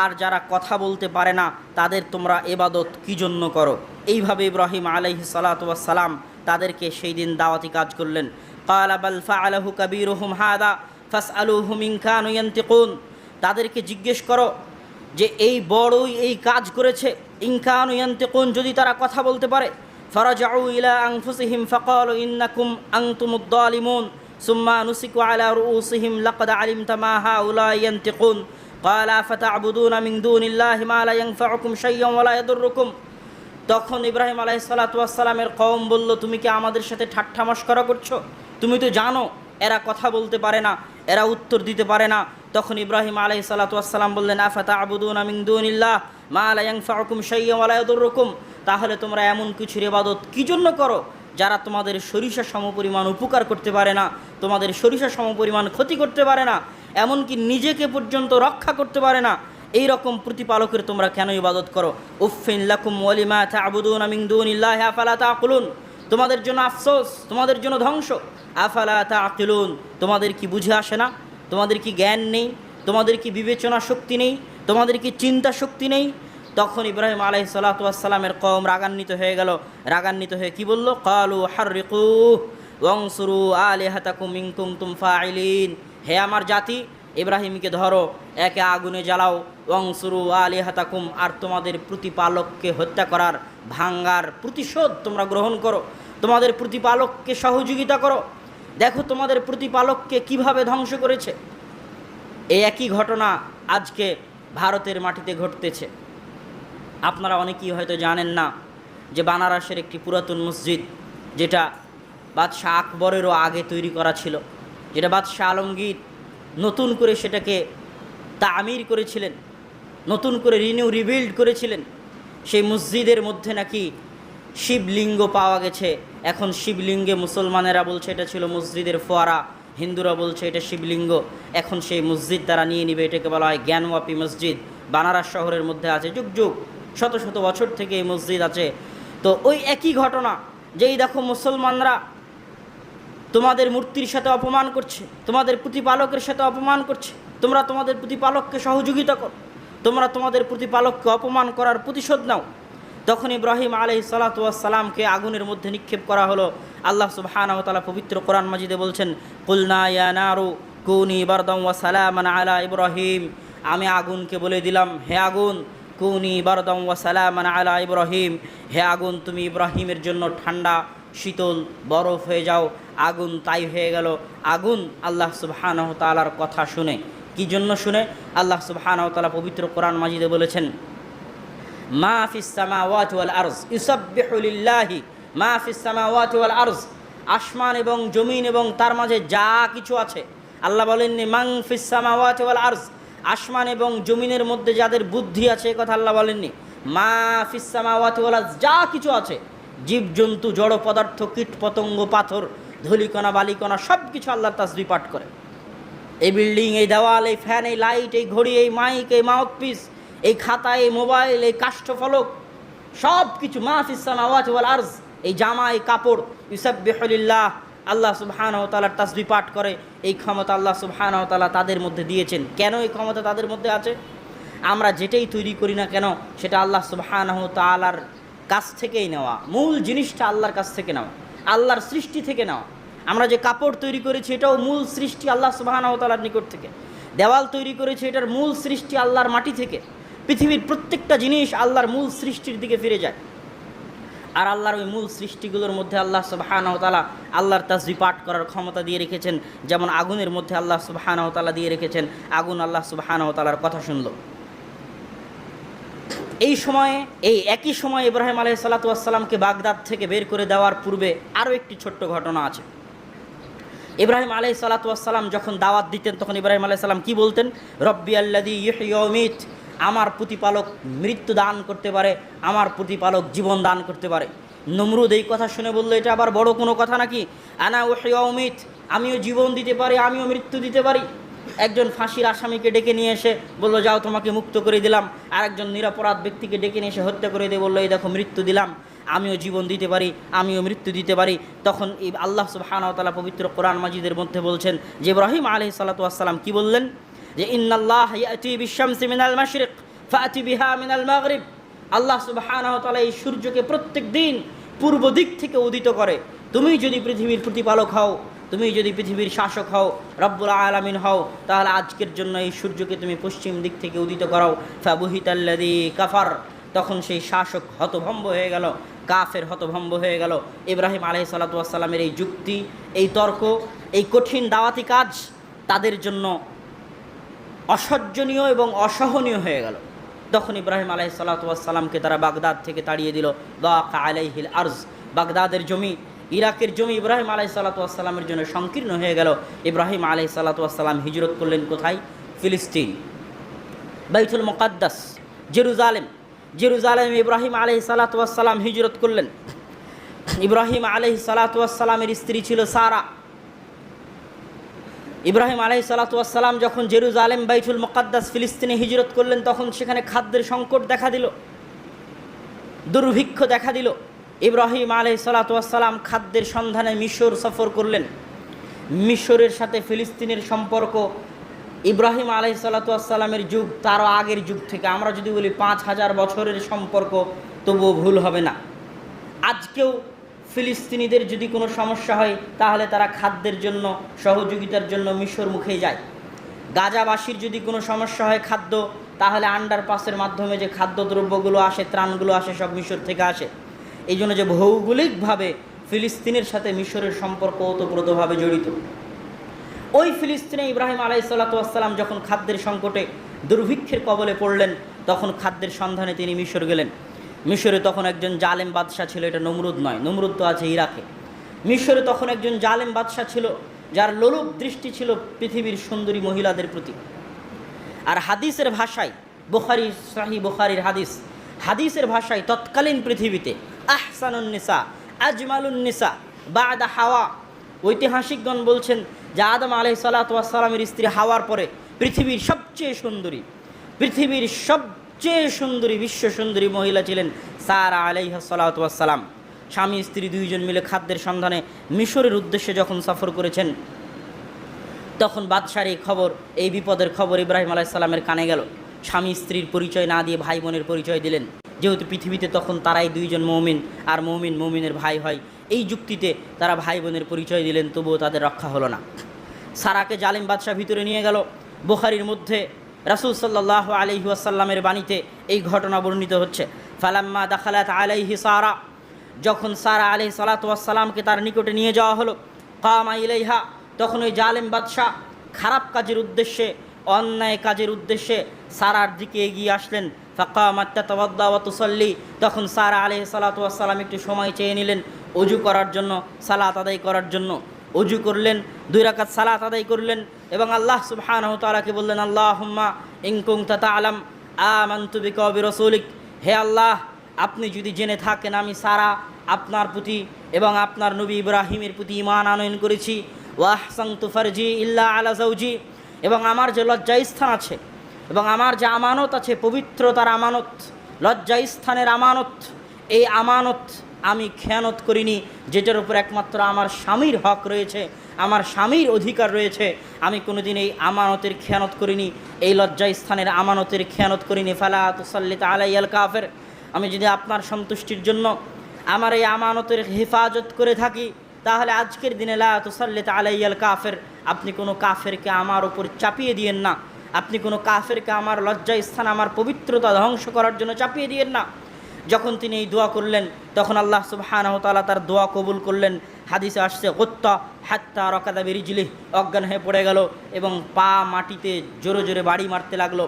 আর যারা কথা বলতে পারে না তাদের তোমরা ইবাদত কী জন্য করো। এইভাবে ইব্রাহিম আলাইহিস সালাতু ওয়াস সালাম তাদেরকে সেই দিন দাওয়াতি কাজ করলেন। ক্বালা বাল ফাআলাহু কাবীরুহুম হাদা ফাসআলুহুম ইন কানু ইয়ানতিকুন, তাদেরকে জিজ্ঞেস করো যে এই বড়ই এই কাজ করেছে, ইন কানু ইয়ানতিকুন, যদি তারা কথা বলতে পারে। ফারাজাউ ইলা আনফুসিহিম ফাকালু ইন্নাকুম আনতুমুদ যালিমুন, সুম্মা নুসিকু আলা রুউসিহিম লাকাদ আলিমতা মা হাউলাই ইয়ানতিকুন ক্বালা আফাতা'বুদুনা মিন দুনিল্লাহি মা লা ইয়ানফাউকুম শাইয়্যান ওয়া লা ইয়াদুররুকুম। তখন ইব্রাহিম আলাইহিস সালাতু ওয়াস সালামের কওম বলল, তুমি কি আমাদের সাথে ঠাট্টা মশকরা করছো? তুমি তো জানো এরা কথা বলতে পারে না, এরা উত্তর দিতে পারে না। তখন ইব্রাহিম আলাইহিস সালাতু ওয়াস সালাম বললেন, আফাতা'বুদুনা মিন দুনিল্লাহ মা লা ইয়ানফাউকুম শাইয়্যান ওয়া লা ইয়াদুররুকুম। তাহলে তোমরা এমন কিছুর ইবাদত কি জন্য করো যারা তোমাদের সরিষা সমপরিমাণ উপকার করতে পারে না, তোমাদের সরিষা সমপরিমাণ ক্ষতি করতে পারে না, এমনকি নিজেকে পর্যন্ত রক্ষা করতে পারে না? এই রকম প্রতিপালকের তোমরা কেন ইবাদত করো? উফিন লাকুম ওয়া লিমা তা'বুদুনা মিন দুনিল্লাহি আফালা তা'কিলুন। তোমাদের জন্য আফসোস, তোমাদের জন্য ধ্বংস। আফালা তা'কিলুন, তোমাদের কি বুঝে আসে না? তোমাদের কি জ্ঞান নেই? তোমাদের কি বিবেচনা শক্তি নেই? তোমাদের কি চিন্তা শক্তি নেই? তখন ইব্রাহিম আলাইহিস সালাতু ওয়াস সালামের কওম রাগান্বিত হয়ে গেল। রাগান্বিত হয়ে কি বলল? ক্বালু হাররিকু ওয়ানসুরু আলিহাতাকুম ইন কুনতুম ফাইলিন। হে আমার জাতি, ইব্রাহিমকে ধরো, একে আগুনে জ্বালাও। ওয়ানসুরু আলিহাতাকুম, আর তোমাদের প্রতিপালককে হত্যা করার, ভাঙ্গার প্রতিশোধ তোমরা গ্রহণ করো, তোমাদের প্রতিপালককে সহযোগিতা করো। দেখো তোমাদের প্রতিপালককে কিভাবে ধ্বংস করেছে। এই একই ঘটনা আজকে ভারতের মাটিতে ঘটতেছে। আপনারা অনেকেই হয়তো জানেন না যে বানারসের একটি পুরাতন মসজিদ, যেটা বাদশাহ আকবরেরও আগে তৈরি করা ছিল, যেটা বাদশাহ আলমগীর নতুন করে সেটাকে তামির করেছিলেন, নতুন করে রিবিল্ড করেছিলেন। সেই মসজিদের মধ্যে নাকি শিবলিঙ্গ পাওয়া গেছে। এখন শিবলিঙ্গে মুসলমানেরা বলছে এটা ছিল মসজিদের ফোয়ারা, হিন্দুরা বলছে এটা শিবলিঙ্গ। এখন সেই মসজিদ তারা নিয়ে নিবে, এটাকে বলা হয় জ্ঞানওয়াপী মসজিদ। বানারস শহরের মধ্যে আছে, যুগ যুগ শত শত বছর থেকে এই মসজিদ আছে। তো ওই একই ঘটনা, যেই দেখো মুসলমানরা তোমাদের মূর্তির সাথে অপমান করছে, তোমাদের প্রতিপালকের সাথে অপমান করছে, তোমরা তোমাদের প্রতিপালককে সহযোগিতা করো, তোমরা তোমাদের প্রতিপালককে অপমান করার প্রতিশোধ নাও। তখন ইব্রাহিম আলাইহিস সালাতু ওয়াস সালামকে আগুনের মধ্যে নিক্ষেপ করা হলো। আল্লাহ সুবহানাহু ওয়া তাআলা পবিত্র কোরআন মাজিদে বলছেন, কুলনা ইয়া নারু কুনি বারদান ওয়া সালামান আলা ইব্রাহিম। আমি আগুনকে বলে দিলাম, হে আগুন, কুনি বারদান ওয়া সালামান আলা ইব্রাহিম, হে আগুন তুমি ইব্রাহিমের জন্য ঠান্ডা, শীতল, বরফ হয়ে যাও। আগুন তাই হয়ে গেল। আগুন আল্লাহ সুবহানাহু ওয়া তাআলার কথা শুনে, কি জন্য শুনে? আল্লাহ সুবহানাহু ওয়া তাআলা পবিত্র কোরআন মাজিদে বলেছেন, মা ফিস সামাওয়াতি ওয়াল আরজ ইউসাব্বিহু লিল্লাহি মা ফিস সামাওয়াতি ওয়াল আরজ। আসমান এবং জমিন এবং তার মাঝে যা কিছু আছে, আল্লাহ বলেননি মান ফিস সামাওয়াতি ওয়াল আরজ, আসমান এবং জমিনের মধ্যে যাদের বুদ্ধি আছে এ কথা আল্লাহ বলেননি। মা ফিস সামাওয়াতি ওয়াল আরজ, যা কিছু আছে, জীবজন্তু, জড় পদার্থ, কীট পতঙ্গ, পাথর, ধূলিকণা, বালিকণা, সব কিছু আল্লাহর তাসবিহ পাঠ করে। এই বিল্ডিং, এই দেওয়াল, এই ফ্যান, এই লাইট, এই ঘড়ি, এই মাইক, এই মাউথপিস, এই খাতা, এই মোবাইল, এই কাষ্ঠফলক, সব কিছু মা ফিস সামাওয়াতি ওয়াল আরজ, এই জামা, এই কাপড়, ইউসাব্বিহু লিল্লাহ, আল্লাহ সুবহানাহু ওয়া তাআলার তাসবিহ পাঠ করে। এই ক্ষমতা আল্লাহ সুবহানাহু ওয়া তাআলা তাদের মধ্যে দিয়েছেন। কেন এই ক্ষমতা তাদের মধ্যে আছে? আমরা যেটাই তৈরি করি না কেন সেটা আল্লাহ সুবহানাহু ওয়া তাআলার কাছ থেকেই নেওয়া, মূল জিনিসটা আল্লাহর কাছ থেকে নেওয়া, আল্লাহর সৃষ্টি থেকে নেওয়া। আমরা যে কাপড় তৈরি করেছি এটাও মূল সৃষ্টি আল্লাহ সুবহানাহু ওয়া তাআলার নিকট থেকে। দেওয়াল তৈরি করেছি, এটার মূল সৃষ্টি আল্লাহর মাটি থেকে। পৃথিবীর প্রত্যেকটা জিনিস আল্লাহর মূল সৃষ্টির দিকে ফিরে যায়। আর আল্লাহর ওই মূল সৃষ্টিগুলোর মধ্যে আল্লাহ সুবহানাহু ওয়া তাআলা আল্লাহর তাসবিহ পাঠ করার ক্ষমতা দিয়ে রেখেছেন। যেমন আগুনের মধ্যে আল্লাহ সুবহানাহু ওয়া তাআলা দিয়ে রেখেছেন, আগুন আল্লাহ সুবহানাহু ওয়া তাআলার কথা শুনল। এই সময়ে, এই একই সময়ে ইব্রাহিম আলাইহিস সালাতু ওয়াস সালামকে বাগদাদ থেকে বের করে দেওয়ার পূর্বে আরও একটি ছোট্ট ঘটনা আছে। ইব্রাহিম আলাইহিস সালাতু ওয়াস সালাম যখন দাওয়াত দিতেন তখন ইব্রাহিম আলাইহিস সালাম কি বলতেন? রব্বি আল্লাযী ইহয়ি ওয়া ইউমীত, আমার প্রতিপালক মৃত্যু দান করতে পারে, আমার প্রতিপালক জীবন দান করতে পারে। নমরুদ এই কথা শুনে বলল, এটা আবার বড় কোনো কথা নাকি? আনা উহয়ি ওয়া উমীত, আমিও জীবন দিতে পারি, আমিও মৃত্যু দিতে পারি। একজন ফাঁসির আসামিকে ডেকে নিয়ে এসে বলল, যাও তোমাকে মুক্ত করে দিলাম। আর একজন নিরপরাধ ব্যক্তিকে ডেকে নিয়ে এসে হত্যা করে দিয়ে বললো, এই দেখো মৃত্যু দিলাম, আমিও জীবন দিতে পারি, আমিও মৃত্যু দিতে পারি। তখন এই আল্লাহ সুবহানাহু ওয়া তাআলা পবিত্র কোরআন মাজিদের মধ্যে বলছেন যে ইব্রাহিম আলাইহিস সালাতু ওয়াস সালাম কি বললেন? যে ইন্নাল্লাহ ইয়াতি বিশ-শামসি মিনাল মাশরিক ফাতি বিহা মিনাল মাগরিব। আল্লাহ সুবহানাহু ওয়া তাআলা এই সূর্যকে প্রত্যেক দিন পূর্ব দিক থেকে উদিত করে। তুমি যদি পৃথিবীর প্রতিপালক হও, তুমি যদি পৃথিবীর শাসক হও, রব্বুল আলামিন হও, তাহলে আজকের জন্য এই সূর্যকে তুমি পশ্চিম দিক থেকে উদিত করাও। ফাবুহিতাল্লাযী কাফার, তখন সেই শাসক হতভম্ব হয়ে গেল, কাফের হতভম্ব হয়ে গেল। ইব্রাহিম আলাইহিস সালাতু ওয়াস সালামের এই যুক্তি, এই তর্ক এই কঠিন দাওয়াতি কাজ তাদের জন্য অসহ্যনীয় এবং অসহনীয় হয়ে গেল। তখন ইব্রাহিম আলাইহিসসালাতু ওয়াসসালামকে তারা বাগদাদ থেকে তাড়িয়ে দিল। দাকা আলাইহিল আরজ, বাগদাদের জমি, ইরাকের জমি ইব্রাহিম আলাইহিসসালাতু ওয়াসসালামের জন্য সংকীর্ণ হয়ে গেল। ইব্রাহিম আলাইহিসসালাতু ওয়াসসালাম হিজরত করলেন কোথায়? ফিলিস্তিন, বাইতুল মুকাদ্দাস, জেরুজালেম। জেরুজালেমে ইব্রাহিম আলাইহিসসালাতু ওয়াসসালাম হিজরত করলেন। ইব্রাহিম আলাইহিসসালাতু ওয়াসসালামের স্ত্রী ছিল সারা। ইব্রাহিম আলাইহিসসালাতু ওয়াসসালাম যখন জেরুজালেম, বাইতুল মুকাদ্দাস, ফিলিস্তিনে হিজরত করলেন, তখন সেখানে খাদ্যের সংকট দেখা দিল, দুর্ভিক্ষ দেখা দিল। ইব্রাহিম আলাইহিসসালাতু ওয়াসসালাম খাদ্যের সন্ধানে মিশর সফর করলেন। মিশরের সাথে ফিলিস্তিনের সম্পর্ক ইব্রাহিম আলাইহিসসালাতু ওয়াসসালামের যুগ, তারও আগের যুগ থেকে, আমরা যদি বলি 5000 বছরের সম্পর্ক, তবুও ভুল হবে না। আজকেও ফিলিস্তিনিদের যদি কোনো সমস্যা হয় তাহলে তারা খাদ্যের জন্য, সহযোগিতার জন্য মিশর মুখে যায়। গাজাবাসীর যদি কোনো সমস্যা হয় খাদ্য, তাহলে আন্ডারপাসের মাধ্যমে যে খাদ্যদ্রব্যগুলো আসে, ত্রাণগুলো আসে, সব মিশর থেকে আসে। এই জন্য যে ভৌগোলিকভাবে ফিলিস্তিনের সাথে মিশরের সম্পর্ক ওতপ্রোতভাবে জড়িত। ওই ফিলিস্তিনে ইব্রাহিম আলাইহিসসালাতু ওয়াসসালাম যখন খাদ্যের সংকটে, দুর্ভিক্ষের কবলে পড়লেন, তখন খাদ্যের সন্ধানে তিনি মিশর গেলেন। মিশরে তখন একজন জালেম বাদশাহ ছিল, এটা নমরুদ নয়, নমরুদ তো আছে ইরাকে। মিশরে তখন একজন জালেম বাদশাহ ছিল, যার লোলুপ দৃষ্টি ছিল পৃথিবীর সুন্দরী মহিলাদের প্রতি। আর হাদিসের ভাষায়, বুখারী, সহিহ বুখারীর হাদিস, হাদিসের ভাষায় তৎকালীন পৃথিবীতে আহসানুন নিসা, আজমালুন নিসা বাদা হাওয়া, ঐতিহাসিকগণ বলছেন যে আদম আলাইহিসসালাতু ওয়াসসালামের স্ত্রী হাওয়ার পরে পৃথিবীর সবচেয়ে সুন্দরী, পৃথিবীর সবচেয়ে সুন্দরী, বিশ্ব সুন্দরী মহিলা ছিলেন সারা আলাইহিসসালাতু ওয়াসসালাম। স্বামী স্ত্রী দুইজন মিলে খাদ্যের সন্ধানে মিশরের উদ্দেশ্যে যখন সফর করেছেন, তখন বাদশার এই খবর, এই বিপদের খবর ইব্রাহিম আলাইহিস সালামের কানে গেল। স্বামী স্ত্রীর পরিচয় না দিয়ে ভাই বোনের পরিচয় দিলেন, যেহেতু পৃথিবীতে তখন তারাই দুইজন মুমিন, আর মুমিন মুমিনের ভাই হয়, এই যুক্তিতে তারা ভাই বোনের পরিচয় দিলেন, তবুও তাদের রক্ষা হলো না। সারাকে জালিম বাদশাহ ভিতরে নিয়ে গেল। বুখারীর মধ্যে রাসূল সাল্লাল্লাহু আলাইহি ওয়াসাল্লামের বাণীতে এই ঘটনা বর্ণিত হচ্ছে। ফালাম্মা দাখালাত আলাইহি সারা, যখন সারা আলাইহিস সালাতু ওয়াসসালামকে তার নিকটে নিয়ে যাওয়া হলো, কামা ইলাইহা, তখন ওই জালেম বাদশাহ খারাপ কাজের উদ্দেশ্যে, অন্যায় কাজের উদ্দেশ্যে সারার দিকে এগিয়ে আসলেন। ফাকামাত তাতাওয়াদ্দা ওয়া তুসাল্লি, তখন সারা আলাইহিস সালাতু ওয়াসসালাম একটু সময় চেয়ে নিলেন ওযু করার জন্য, সালাত আদায় করার জন্য। ওযু করলেন, 2 রাকাত সালাত আদায় করলেন এবং আল্লাহ সুবহানাহু ওয়া তাআলাকে বললেন, আল্লাহুম্মা ইন কুনতা তা'লাম আমানতু বিকা ওয়া বিরাসূলিক, হে আল্লাহ, আপনি যদি জেনে থাকেন আমি সারা আপনার প্রতি এবং আপনার নবী ইব্রাহিমের প্রতি ঈমান আনয়ন করেছি। ওয়া আহসানতু ফারজি ইল্লা আলা যাওজি, এবং আমার যে লজ্জাস্থান আছে এবং আমার যে আমানত আছে, পবিত্রতার আমানত, লজ্জাস্থানের আমানত, এই আমানত আমি খেয়ানত করিনি, যেটার উপর একমাত্র আমার স্বামীর হক রয়েছে, আমার স্বামীর অধিকার রয়েছে। আমি কোনোদিন এই আমানতের খেয়ানত করিনি, এই লজ্জাস্থানের আমানতের খেয়ানত করিনি। ফালা তুসাল্লিত আলাইয়াল কাফের, আমি যদি আপনার সন্তুষ্টির জন্য আমার এই আমানতের হেফাজত করে থাকি, তাহলে আজকের দিনে লা তুসাল্লিত আলাইয়াল কাফের, আপনি কোনো কাফেরকে আমার উপর চাপিয়ে দিয়েন না, আপনি কোনো কাফেরকে আমার লজ্জাস্থান, আমার পবিত্রতা ধ্বংস করার জন্য চাপিয়ে দিয়েন না। যখন তিনি এই দোয়া করলেন, তখন আল্লাহ সুবহানাহু ওয়া তাআলা তার দোয়া কবুল করলেন। হাদিসে আসছে, গুত্তা হাত্তা রাকাদা বিরিজলিহ, অজ্ঞান হয়ে পড়ে গেল এবং পা মাটিতে জোরে জোরে বাড়ি মারতে লাগলো।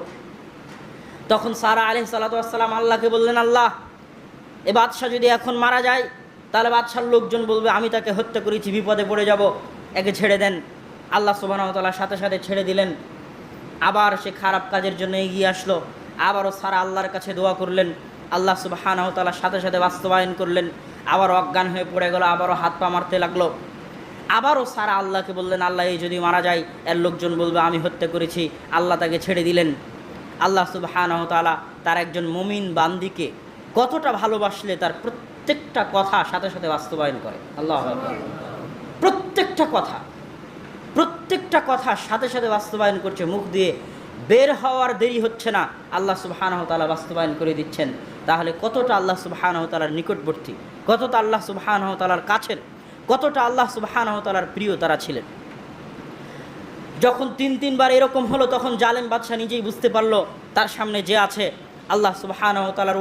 তখন সারা আলাইহিস সালাতু ওয়াস সালাম আল্লাহকে বললেন, আল্লাহ, এ বাদশাহ যদি এখন মারা যায়, তাহলে বাদশার লোকজন বলবে আমি তাকে হত্যা করেছি, বিপদে পড়ে যাব, একে ছেড়ে দেন। আল্লাহ সুবহানাহু ওয়া তাআলা সাথে সাথে ছেড়ে দিলেন। আবার সে খারাপ কাজের জন্য এগিয়ে আসলো, আবারও সারা আল্লাহর কাছে দোয়া করলেন, আল্লাহ সুবহানাহু ওয়া তাআলা সাথে সাথে বাস্তবায়ন করলেন। আবার অজ্ঞান হয়ে পড়ে গেল, আবারও হাত পা মারতে লাগলো। আবারও সারা আল্লাহকে বললেন, আল্লাহ, এই যদি মারা যায়, এর লোকজন বলবে আমি হত্যা করেছি। আল্লাহ তাকে ছেড়ে দিলেন। আল্লাহ সুবহানাহু ওয়া তাআলা তার একজন মুমিন বান্দিকে কতটা ভালোবাসলে তার প্রত্যেকটা কথা সাথে সাথে বাস্তবায়ন করে। আল্লাহু আকবার। প্রত্যেকটা কথা সাথে সাথে বাস্তবায়ন করছে, মুখ দিয়ে বের হওয়ার দেরি হচ্ছে না, আল্লাহ সুবহানাহু ওয়া তাআলা বাস্তবায়ন করে দিচ্ছেন। তাহলে কতটা আল্লাহ সুবহানাহু ওয়া তাআলার নিকটবর্তী, কতটা আল্লাহ সুবহানাহু ওয়া তাআলার কাছের, কতটা আল্লাহ সুবহানাহু ওয়া তাআলার প্রিয় তারা ছিলেন। যখন 3বার এরকম হলো, তখন জালেম বাদশাহ নিজেই বুঝতে পারলো তার সামনে যে আছে আল্লাহ সুবহানাহু ওয়া তাআলার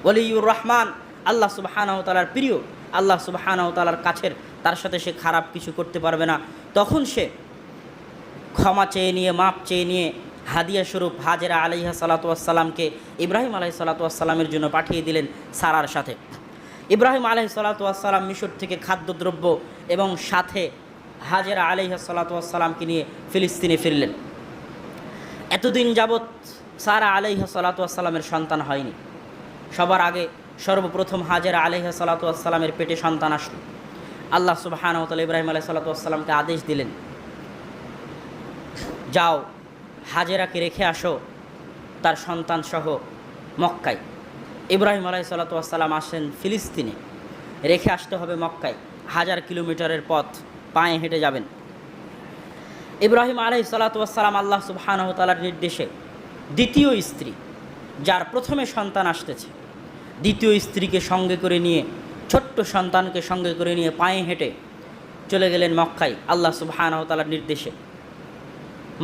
ওলিউর রহমান, আল্লাহ সুবহানাহু ওয়া তাআলার প্রিয়, আল্লাহ সুবহানাহু ওয়া তাআলার কাছের তার সাথে সে খারাপ কিছু করতে পারবে না। তখন সে ক্ষমা চেয়ে নিয়ে, মাপ চেয়ে নিয়ে হাদিয়া স্বরূপ হাজেরা আলাইহা সালাতু ওয়াসসালামকে ইব্রাহিম আলাইহিস সালাতু ওয়াসসালামের জন্য পাঠিয়ে দিলেন সারার সাথে। ইব্রাহিম আলাইহিস সালাতু ওয়াসসালাম মিশর থেকে খাদ্যদ্রব্য এবং সাথে হাজেরা আলাইহা সালাতু ওয়াসসালামকে নিয়ে ফিলিস্তিনে ফিরলেন। এতদিন যাবৎ সারা আলাইহা সালাতু ওয়াসসালামের সন্তান হয়নি। সবার আগে সর্বপ্রথম হাজেরা আলাইহা সালাতু ওয়াসসালামের পেটে সন্তান আসলো। আল্লাহ সুবহানাহু ওয়া তাআলা ইব্রাহিম আলাইহিস সালাতু ওয়াসসালামকে আদেশ দিলেন, যাও হাজেরাকে রেখে আসো তার সন্তান সহ মক্কায়। ইব্রাহিম আলাইহিস সালাতু ওয়াসসালাম আসেন ফিলিস্তিনে, রেখে আসতে হবে মক্কায়। 1000 কিলোমিটারের পথ পায়ে হেঁটে যাবেন। ইব্রাহিম আলাইহিস সালাতু ওয়াসসালাম আল্লাহ সুবহানাহু ওয়া তাআলার নির্দেশে দ্বিতীয় স্ত্রী, যার প্রথমে সন্তান আসতেছে, দ্বিতীয় স্ত্রীকে সঙ্গে করে নিয়ে, ছোট্ট সন্তানকে সঙ্গে করে নিয়ে পায়ে হেঁটে চলে গেলেন মক্কায় আল্লাহ সুবহানাহু ওয়া তাআলার নির্দেশে।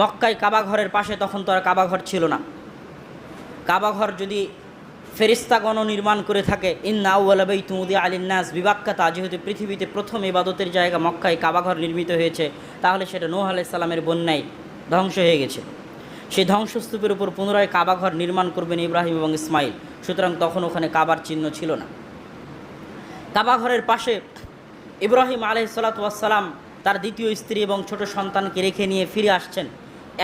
মক্কায় কাবাঘরের পাশে তখন তো আর কাবাঘর ছিল না। কাবাঘর যদি ফেরেশতাগণ নির্মাণ করে থাকে, ইন্না আউওয়ালা বাইতুন উদিআ লিন-নাস বিবাক্কাতা, যেহেতু পৃথিবীতে প্রথম ইবাদতের জায়গা মক্কায় কাবাঘর নির্মিত হয়েছে, তাহলে সেটা নূহ আলাইহিস সালামের বন্যায় ধ্বংস হয়ে গেছে। সেই ধ্বংসস্তূপের উপর পুনরায় কাবাঘর নির্মাণ করবেন ইব্রাহিম এবং ইসমাইল। সুতরাং তখন ওখানে কাবার চিহ্ন ছিল না। কাবাঘরের পাশে ইব্রাহিম আলাইহিস সালাতু ওয়াসসালাম তার দ্বিতীয় স্ত্রী এবং ছোট সন্তানকে রেখে নিয়ে ফিরে আসছেন।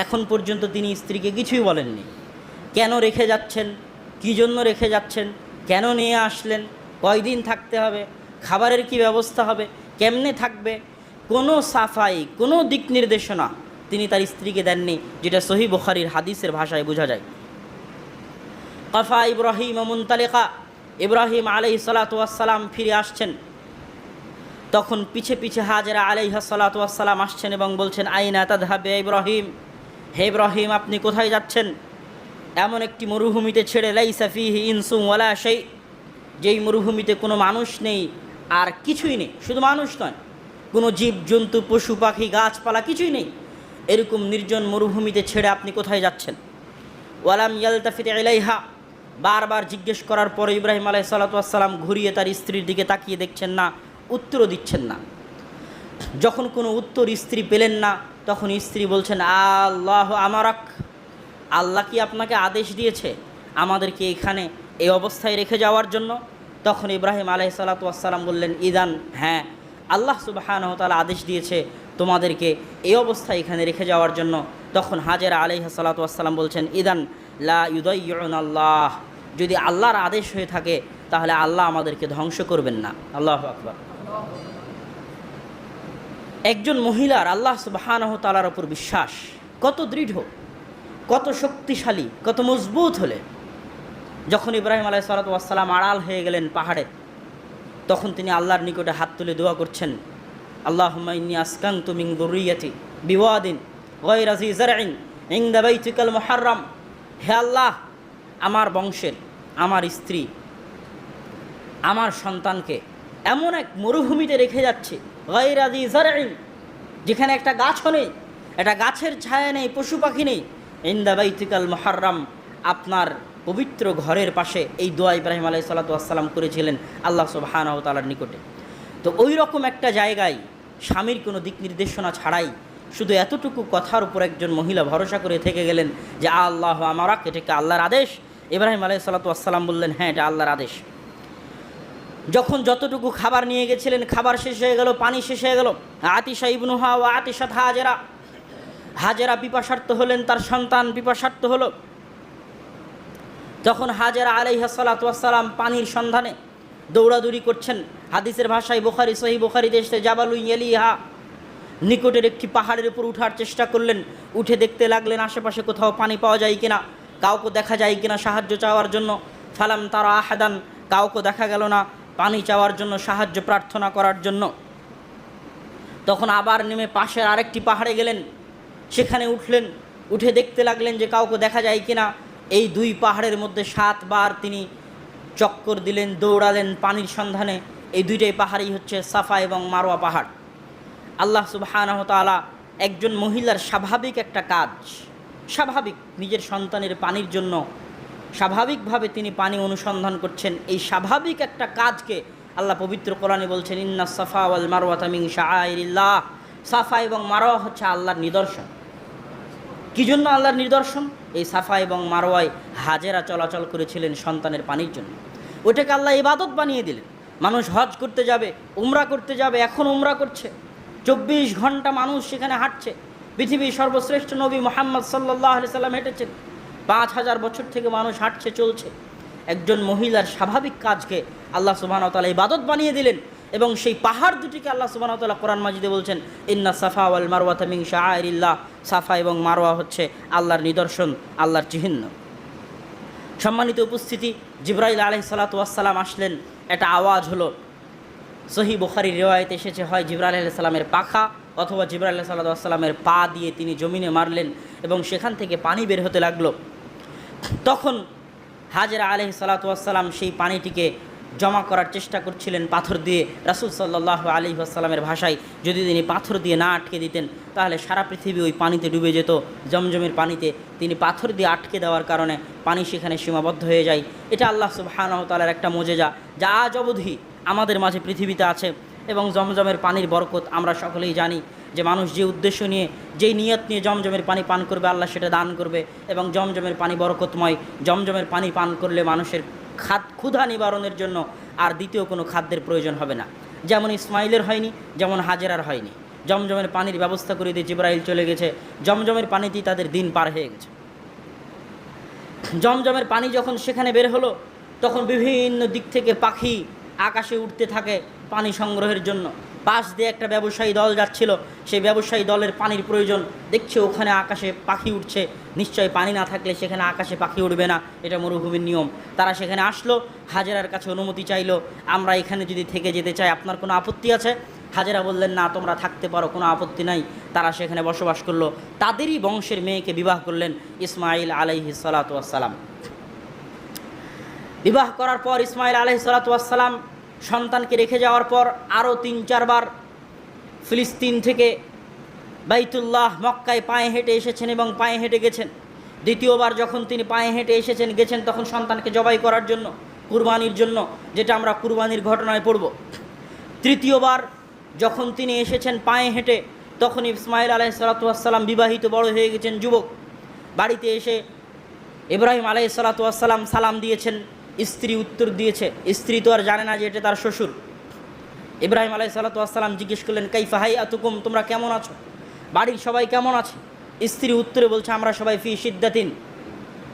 এখন পর্যন্ত তিনি স্ত্রীকে কিছুই বলেননি। কেন রেখে যাচ্ছেন, কী জন্য রেখে যাচ্ছেন, কেন নিয়ে আসলেন, কয়দিন থাকতে হবে, খাবারের কি ব্যবস্থা হবে, কেমনে থাকবে, কোনো সাফাই, কোনো দিক নির্দেশনা তিনি তার স্ত্রীকে দেননি, যেটা সহিহ বুখারীর হাদিসের ভাষায় বোঝা যায়। কাফা ইব্রাহিম মুনতালিকা, ইব্রাহিম আলাইহিস সালাতু ওয়াসসালাম ফিরে আসছেন। তখন পিছে পিছে হাজেরা আলাইহা সালাতু ওয়াসসালাম আসছেন এবং বলছেন, আইনা তাযহাব ইয়া ইব্রাহিম, হে ইব্রাহিম আপনি কোথায় যাচ্ছেন? এমন একটি মরুভূমিতে ছেড়ে, লাইসা ফিহি ইনসুন ওয়ালা শাই, যেই মরুভূমিতে কোনো মানুষ নেই আর কিছুই নেই, শুধু মানুষ নয়, কোনো জীব জন্তু পশু পাখি গাছপালা কিছুই নেই, এরকম নির্জন মরুভূমিতে ছেড়ে আপনি কোথায় যাচ্ছেন? ওয়ালাম ইয়ালতাফিত ইলাইহা, বারবার জিজ্ঞেস করার পরে ইব্রাহিম আলাইহিস সালাতু ওয়াসসালাম ঘুরিয়ে তার স্ত্রীর দিকে তাকিয়ে দেখছেন না, উত্তরও দিচ্ছেন না। যখন কোনো উত্তর স্ত্রী পেলেন না, তখন স্ত্রী বলছেন, আল্লাহ আমারাক, আল্লাহ কি আপনাকে আদেশ দিয়েছে আমাদেরকে এখানে এই অবস্থায় রেখে যাওয়ার জন্য? তখন ইব্রাহিম আলাইহিস সালাতু ওয়াসসালাম বললেন, ইদান, হ্যাঁ, আল্লাহ সুবহানাহু ওয়া তাআলা আদেশ দিয়েছে তোমাদেরকে এই অবস্থায় এখানে রেখে যাওয়ার জন্য। তখন হাজেরা আলাইহিস সালাতু ওয়াসসালাম বলছেন, ইদান লা ইউদাইয়ুনা আল্লাহ, যদি আল্লাহর আদেশ হয়ে থাকে তাহলে আল্লাহ আমাদেরকে ধ্বংস করবেন না। আল্লাহু আকবার। একজন মহিলার আল্লাহ সুবহানাহু ওয়া তাআলার উপর বিশ্বাস কত দৃঢ়, কত শক্তিশালী, কত মজবুত হলে, যখন ইব্রাহিম আলাইহিস সালাতু ওয়াসসালাম আড়াল হয়ে গেলেন পাহাড়ে, তখন তিনি আল্লাহর নিকটে হাত তুলে দোয়া করছেন, আল্লাহুম্মা ইন্নী আসকানতু মিন যুররিয়াতি বিওয়াদিন গায়রা যী যারইন ইনদা বাইতিকাল মুহাররম, হে আল্লাহ, আমার বংশের, আমার স্ত্রী, আমার সন্তানকে এমন এক মরুভূমিতে রেখে যাচ্ছে, গায়রা যী যারইন, যেখানে একটা গাছও নেই, একটা গাছের ছায়া নেই, পশু পাখি নেই, ইনদা বাইতিকাল মুহাররম, আপনার পবিত্র ঘরের পাশে। এই দোয়া ইব্রাহিম আলাইহিস সালাতু ওয়াসসালাম করেছিলেন আল্লাহ সুবহানাহু ওয়া তাআলার নিকটে। তো ওই রকম একটা জায়গায় স্বামীর কোনো দিক নির্দেশনা ছাড়াই শুধু এতটুকু কথার উপর একজন মহিলা ভরসা করে থেকে গেলেন যে আল্লাহ আমারাক, এটাকে আল্লাহর আদেশ। ইব্রাহিম আলাইহিস সালাতু ওয়াসসালাম বললেন, হ্যাঁ, এটা আল্লাহর আদেশ। যখন যতটুকু খাবার নিয়ে গেছিলেন, খাবার শেষ হয়ে গেল, পানি শেষ হয়ে গেল, আতিশা ইবনুহা ওয়া আতিশাত হাজেরা, হাজেরা পিপাসার্ত হলেন, তার সন্তান পিপাসার্ত হলো। তখন হাজেরা আলাইহিস সালাতু ওয়াসসালাম পানির সন্ধানে দৌড়াদৌড়ি করছেন। হাদিসের ভাষায় বুখারী, সহিহ বুখারীতে এসেছে, জাবালু ইয়ালিহা, নিকটের একটি পাহাড়ের উপর উঠার চেষ্টা করলেন। উঠে দেখতে লাগলেন আশেপাশে কোথাও পানি পাওয়া যায় কিনা, কাউকে দেখা যায় কিনা সাহায্য চাওয়ার জন্য। ফালাম তারা আহাদান, কাউকে দেখা গেল না পানি চাওয়ার জন্য, সাহায্য প্রার্থনা করার জন্য। তখন আবার নেমে পাশের আরেকটি পাহাড়ে গেলেন, সেখানে উঠলেন, উঠে দেখতে লাগলেন যে কাউকে দেখা যায় কিনা। এই দুই পাহাড়ের মধ্যে 7 বার তিনি চক্কর দিলেন, দৌড়ালেন পানির সন্ধানে। এই দুইটাই পাহাড়ই হচ্ছে সাফা এবং মারওয়া পাহাড়। আল্লাহ সুবহানাহু ওয়া তাআলা একজন মহিলার স্বাভাবিক একটা কাজ, স্বাভাবিক নিজের সন্তানের পানির জন্য স্বাভাবিকভাবে তিনি পানি অনুসন্ধান করছেন, এই স্বাভাবিক একটা কাজকে আল্লাহ পবিত্র কোরআনে বলছেন, ইন্না সাফা ওয়াল মারওয়াতা মিন শাআইরিল্লাহ, সাফা এবং মারওয়া হচ্ছে আল্লাহর নিদর্শন। কী জন্য আল্লাহর নিদর্শন? এই সাফা এবং মারওয়ায় হাজেরা চলাচল করেছিলেন সন্তানের পানির জন্য। ওটাকে আল্লাহ ইবাদত বানিয়ে দিলেন। মানুষ হজ করতে যাবে, উমরা করতে যাবে, এখন উমরা করছে, 24 ঘন্টা মানুষ সেখানে হাঁটছে। পৃথিবীর সর্বশ্রেষ্ঠ নবী মুহাম্মদ সাল্লাল্লাহু আলাইহি সাল্লাম হেঁটেছেন, 5000 বছর থেকে মানুষ হাঁটছে, চলছে। একজন মহিলার স্বাভাবিক কাজকে আল্লাহ সুবহানাহু ওয়া তাআলা ইবাদত বানিয়ে দিলেন, এবং সেই পাহাড় দুটিকে আল্লাহ সুবহানাহু ওয়া তাআলা কোরআন মাজিদে বলছেন, ইন্না সাফা ওয়াল মারওয়াতা মিন শাআইরিল্লাহ, সাফা এবং মারওয়া হচ্ছে আল্লাহর নিদর্শন, আল্লাহর চিহ্ন। সম্মানিত উপস্থিতি, জিবরাইল আলাইহিস সালাতু ওয়াস সালাম আসলেন, একটা আওয়াজ হলো। সহিহ বুখারীর রিওয়ায়াতে এসেছে, হয় জিবরাইল আলাইহিস সালামের পাখা অথবা জিবরাইল আলাইহিস সালামের পা দিয়ে তিনি জমিনে মারলেন এবং সেখান থেকে পানি বের হতে লাগলো। তখন হাজেরা আলাইহিস সালাতু ওয়াস সালাম সেই পানিটিকে জমা করার চেষ্টা করছিলেন পাথর দিয়ে। রাসূল সাল্লাল্লাহু আলাইহি ওয়াসাল্লামের ভাষায়, যদি তিনি পাথর দিয়ে না আটকে দিতেন তাহলে সারা পৃথিবী ওই পানিতে ডুবে যেত, জমজমের পানিতে। তিনি পাথর দিয়ে আটকে দেওয়ার কারণে পানি সেখানে সীমাবদ্ধ হয়ে যায়। এটা আল্লাহ সুবহানাহু ওয়া তাআলার একটা মুজিজা, যা আজ অবধি আমাদের মাঝে পৃথিবীতে আছে। এবং জমজমের পানির বরকত আমরা সকলেই জানি, যে মানুষ যে উদ্দেশ্য নিয়ে, যেই নিয়ত নিয়ে জমজমের পানি পান করবে, আল্লাহ সেটা দান করবে। এবং জমজমের পানি বরকতময়। জমজমের পানি পান করলে মানুষের ক্ষুধা নিবারণের জন্য আর দ্বিতীয় কোনো খাদ্যের প্রয়োজন হবে না। যেমন ইসমাইলের হয়নি, যেমন হাজেরার হয়নি। জমজমের পানির ব্যবস্থা করে দিয়ে জিবরাইল চলে গেছে, জমজমের পানিতেই তাদের দিন পার হয়ে গেছে। জমজমের পানি যখন সেখানে বের হলো, তখন বিভিন্ন দিক থেকে পাখি আকাশে উঠতে থাকে পানি সংগ্রহের জন্য। পাশ দিয়ে একটা ব্যবসায়ী দল যাচ্ছিল, সেই ব্যবসায়ী দলের পানির প্রয়োজন, দেখছে ওখানে আকাশে পাখি উঠছে, নিশ্চয়ই পানি না থাকলে সেখানে আকাশে পাখি উঠবে না, এটা মরুভূমির নিয়ম। তারা সেখানে আসলো, হাজেরার কাছে অনুমতি চাইলো, আমরা এখানে যদি থেকে যেতে চাই আপনার কোনো আপত্তি আছে? হাজেরা বললেন, না, তোমরা থাকতে পারো, কোনো আপত্তি নাই। তারা সেখানে বসবাস করলো, তাদেরই বংশের মেয়েকে বিবাহ করলেন, ইসমাইল আলাইহিস সালাতু ওয়াস সালাম। বিবাহ করার পর ইসমাইল আলাইহিস সালাতু ওয়াস সালাম সন্তানকে রেখে যাওয়ার পর আরও 3-4 বার ফিলিস্তিন থেকে বাইতুল্লাহ মক্কায় পায়ে হেঁটে এসেছেন এবং পায়ে হেঁটে গেছেন। দ্বিতীয়বার যখন তিনি পায়ে হেঁটে গেছেন তখন সন্তানকে জবাই করার জন্য, কুরবানির জন্য, যেটা আমরা কুরবানির ঘটনায় পড়ব। তৃতীয়বার যখন তিনি এসেছেন পায়ে হেঁটে, তখন ইসমাইল আলাইহিস সালাতু ওয়াস সালাম বিবাহিত, বড় হয়ে গেছেন, যুবক। বাড়িতে এসে ইব্রাহিম আলাইহিস সালাতু ওয়াস সালাম সালাম দিয়েছেন, স্ত্রী উত্তর দিয়েছে। স্ত্রী তো আর জানে না যে এটা তার শ্বশুর। ইব্রাহিম আলাইহিস সালাতু ওয়াস সালাম জিজ্ঞেস করলেন, কাইফা হাইয়াতুকুম, তোমরা কেমন আছো, বাড়ির সবাই কেমন আছে? স্ত্রী উত্তরে বলছে, আমরা সবাই ফি শিদ্দাতিন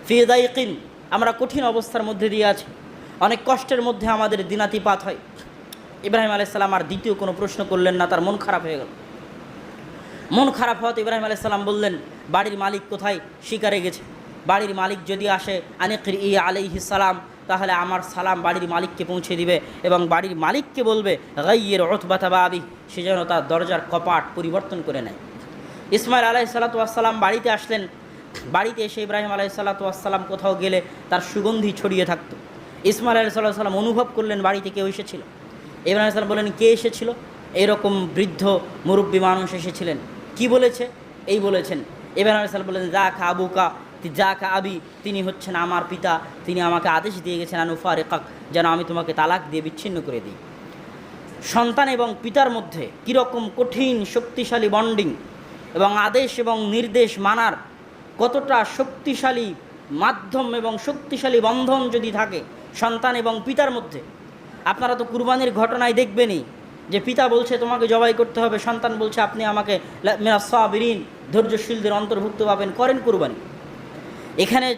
ফি দাইকিন, আমরা কঠিন অবস্থার মধ্যে দিয়ে আছি, অনেক কষ্টের মধ্যে আমাদের দিনাতিপাত হয়। ইব্রাহিম আলাইহিস সালাম আর দ্বিতীয় কোনো প্রশ্ন করলেন না, তার মন খারাপ হয়ে গেল। মন খারাপ হওয়াতে ইব্রাহিম আলাইহিস সালাম বললেন, বাড়ির মালিক কোথায়? শিকারে গেছে। বাড়ির মালিক যদি আসে, আনিকরি আলাইহিস সালাম, তাহলে আমার সালাম বাড়ির মালিককে পৌঁছে দিবে এবং বাড়ির মালিককে বলবে, গাইয়ের উতবাতা বাবি, সে যেন তার দরজার কপাট পরিবর্তন করে নেয়। ইসমাইল আলাইহিস সালাতু ওয়াস সালাম বাড়িতে আসলেন। বাড়িতে এসে ইব্রাহিম আলাইহিস সালাতু ওয়াস সালাম কোথাও গেলে তার সুগন্ধি ছড়িয়ে থাকতো। ইসমাইল আলাইহিস সালাম অনুভব করলেন বাড়িতে কেউ এসেছিল। ইব্রাহিম আলাইহিস সালাম বললেন, কে এসেছিল? এরকম বৃদ্ধ মুরব্বী মানুষ এসেছিলেন। কি বলেছে? এই বলেছেন। ইব্রাহিম আলাইহিস সালাম বললেন, যা খা আবুকা, যা খা আবি, তিনি হচ্ছেন আমার পিতা, তিনি আমাকে আদেশ দিয়ে গেছেন আনুফারিকাক, যেন আমি তোমাকে তালাক দিয়ে বিচ্ছিন্ন করে দিই। সন্তান এবং পিতার মধ্যে কীরকম কঠিন শক্তিশালী বন্ডিং এবং আদেশ এবং নির্দেশ মানার কতটা শক্তিশালী মাধ্যম এবং শক্তিশালী বন্ধন যদি থাকে সন্তান এবং পিতার মধ্যে। আপনারা তো কুরবানির ঘটনায় দেখবেনই যে পিতা বলছে তোমাকে জবাই করতে হবে, সন্তান বলছে আপনি আমাকে মিনাস সাবিরিন, ধৈর্যশীলদের অন্তর্ভুক্ত পাবেন, করেন কুরবানি। এখানে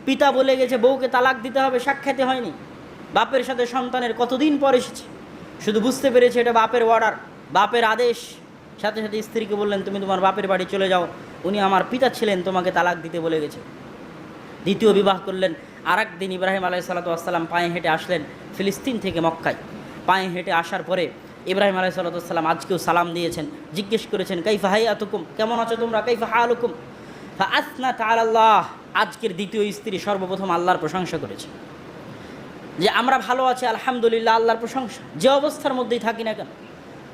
পিতা বলে গেছে বউকে তালাক দিতে হবে, সাক্ষাতে হয়নি। বাপের সাথে সন্তানের কতদিন পর এসেছে, শুধু বুঝতে পেরেছে এটা বাপের অর্ডার, বাপের আদেশ। সাথে সাথে স্ত্রীকে বললেন, তুমি তোমার বাপের বাড়ি চলে যাও, উনি আমার পিতা ছিলেন, তোমাকে তালাক দিতে বলে গেছে। দ্বিতীয় বিবাহ করলেন। আর একদিন ইব্রাহিম আলাইহিস সালাতু ওয়াস সালাম পায়ে হেঁটে আসলেন ফিলিস্তিন থেকে মক্কায়। পায়ে হেঁটে আসার পরে ইব্রাহিম আলাইহিস সালাতু ওয়াস সালাম আজকেও সালাম দিয়েছেন, জিজ্ঞেস করেছেন, কাইফা হাইয়াতুকুম, কেমন আছো তোমরা, কাইফা হালুকুম। ফাআসনাত আলাল্লাহ, আজকের দ্বিতীয় স্ত্রী সর্বপ্রথম আল্লাহর প্রশংসা করেছে যে আমরা ভালো আছি, আলহামদুলিল্লাহ, আল্লাহর প্রশংসা, যে অবস্থার মধ্যেই থাকি না কেন।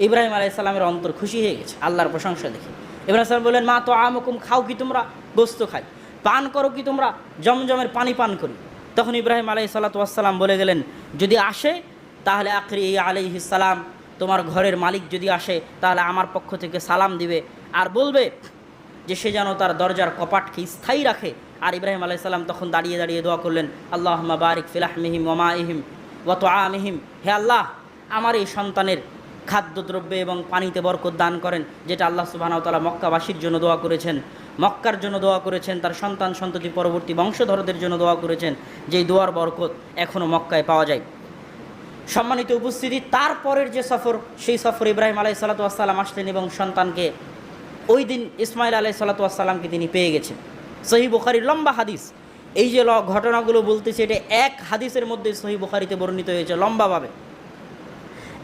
ইব্রাহিম আলাইহিস সালামের অন্তর খুশি হয়ে গেছে আল্লাহর প্রশংসা দেখে। ইব্রাহিম সালাম বললেন, মা তো আমকুম, খাও কি তোমরা, গোস্ত খাই, পান করো কি তোমরা, জমজমের পানি পান করি। তখন ইব্রাহিম আলাইহিস সালাতু ওয়াস সালাম বলে গেলেন, যদি আসে তাহলে আখরি আলাইহিস সালাম, তোমার ঘরের মালিক যদি আসে তাহলে আমার পক্ষ থেকে সালাম দিবে আর বলবে যে সে যেন তার দরজার কপাটকে স্থায়ী রাখে। আর ইব্রাহিম আলাইহিস সালাম তখন দাঁড়িয়ে দাঁড়িয়ে দোয়া করলেন, আল্লাহুম্মা বারিক ফি লাহমিহিম ওয়া মাইহিম ওয়া তুআমিহিম, হে আল্লাহ আমার এই সন্তানের খাদ্যদ্রব্যে এবং পানিতে বরকত দান করেন, যেটা আল্লাহ সুবহানাহু ওয়া তাআলা মক্কাবাসীর জন্য দোয়া করেছেন, মক্কার জন্য দোয়া করেছেন, তার সন্তান সন্ততি পরবর্তী বংশধরদের জন্য দোয়া করেছেন, যেই দোয়ার বরকত এখনও মক্কায় পাওয়া যায়। সম্মানিত উপস্থিতি, তারপরের যে সফর, সেই সফর ইব্রাহিম আলাইহিস সালাতু ওয়াস সালাম আসলেন এবং সন্তানকে ওই দিন ইসমাইল আলাইহিস সালাতু ওয়াস সালামকে তিনি পেয়ে গেছেন। সহিহ বুখারীর লম্বা হাদিস, এই যে ঘটনাগুলো বলতেছে এটা এক হাদিসের মধ্যে সহিহ বুখারীতে বর্ণিত হয়েছে লম্বাভাবে।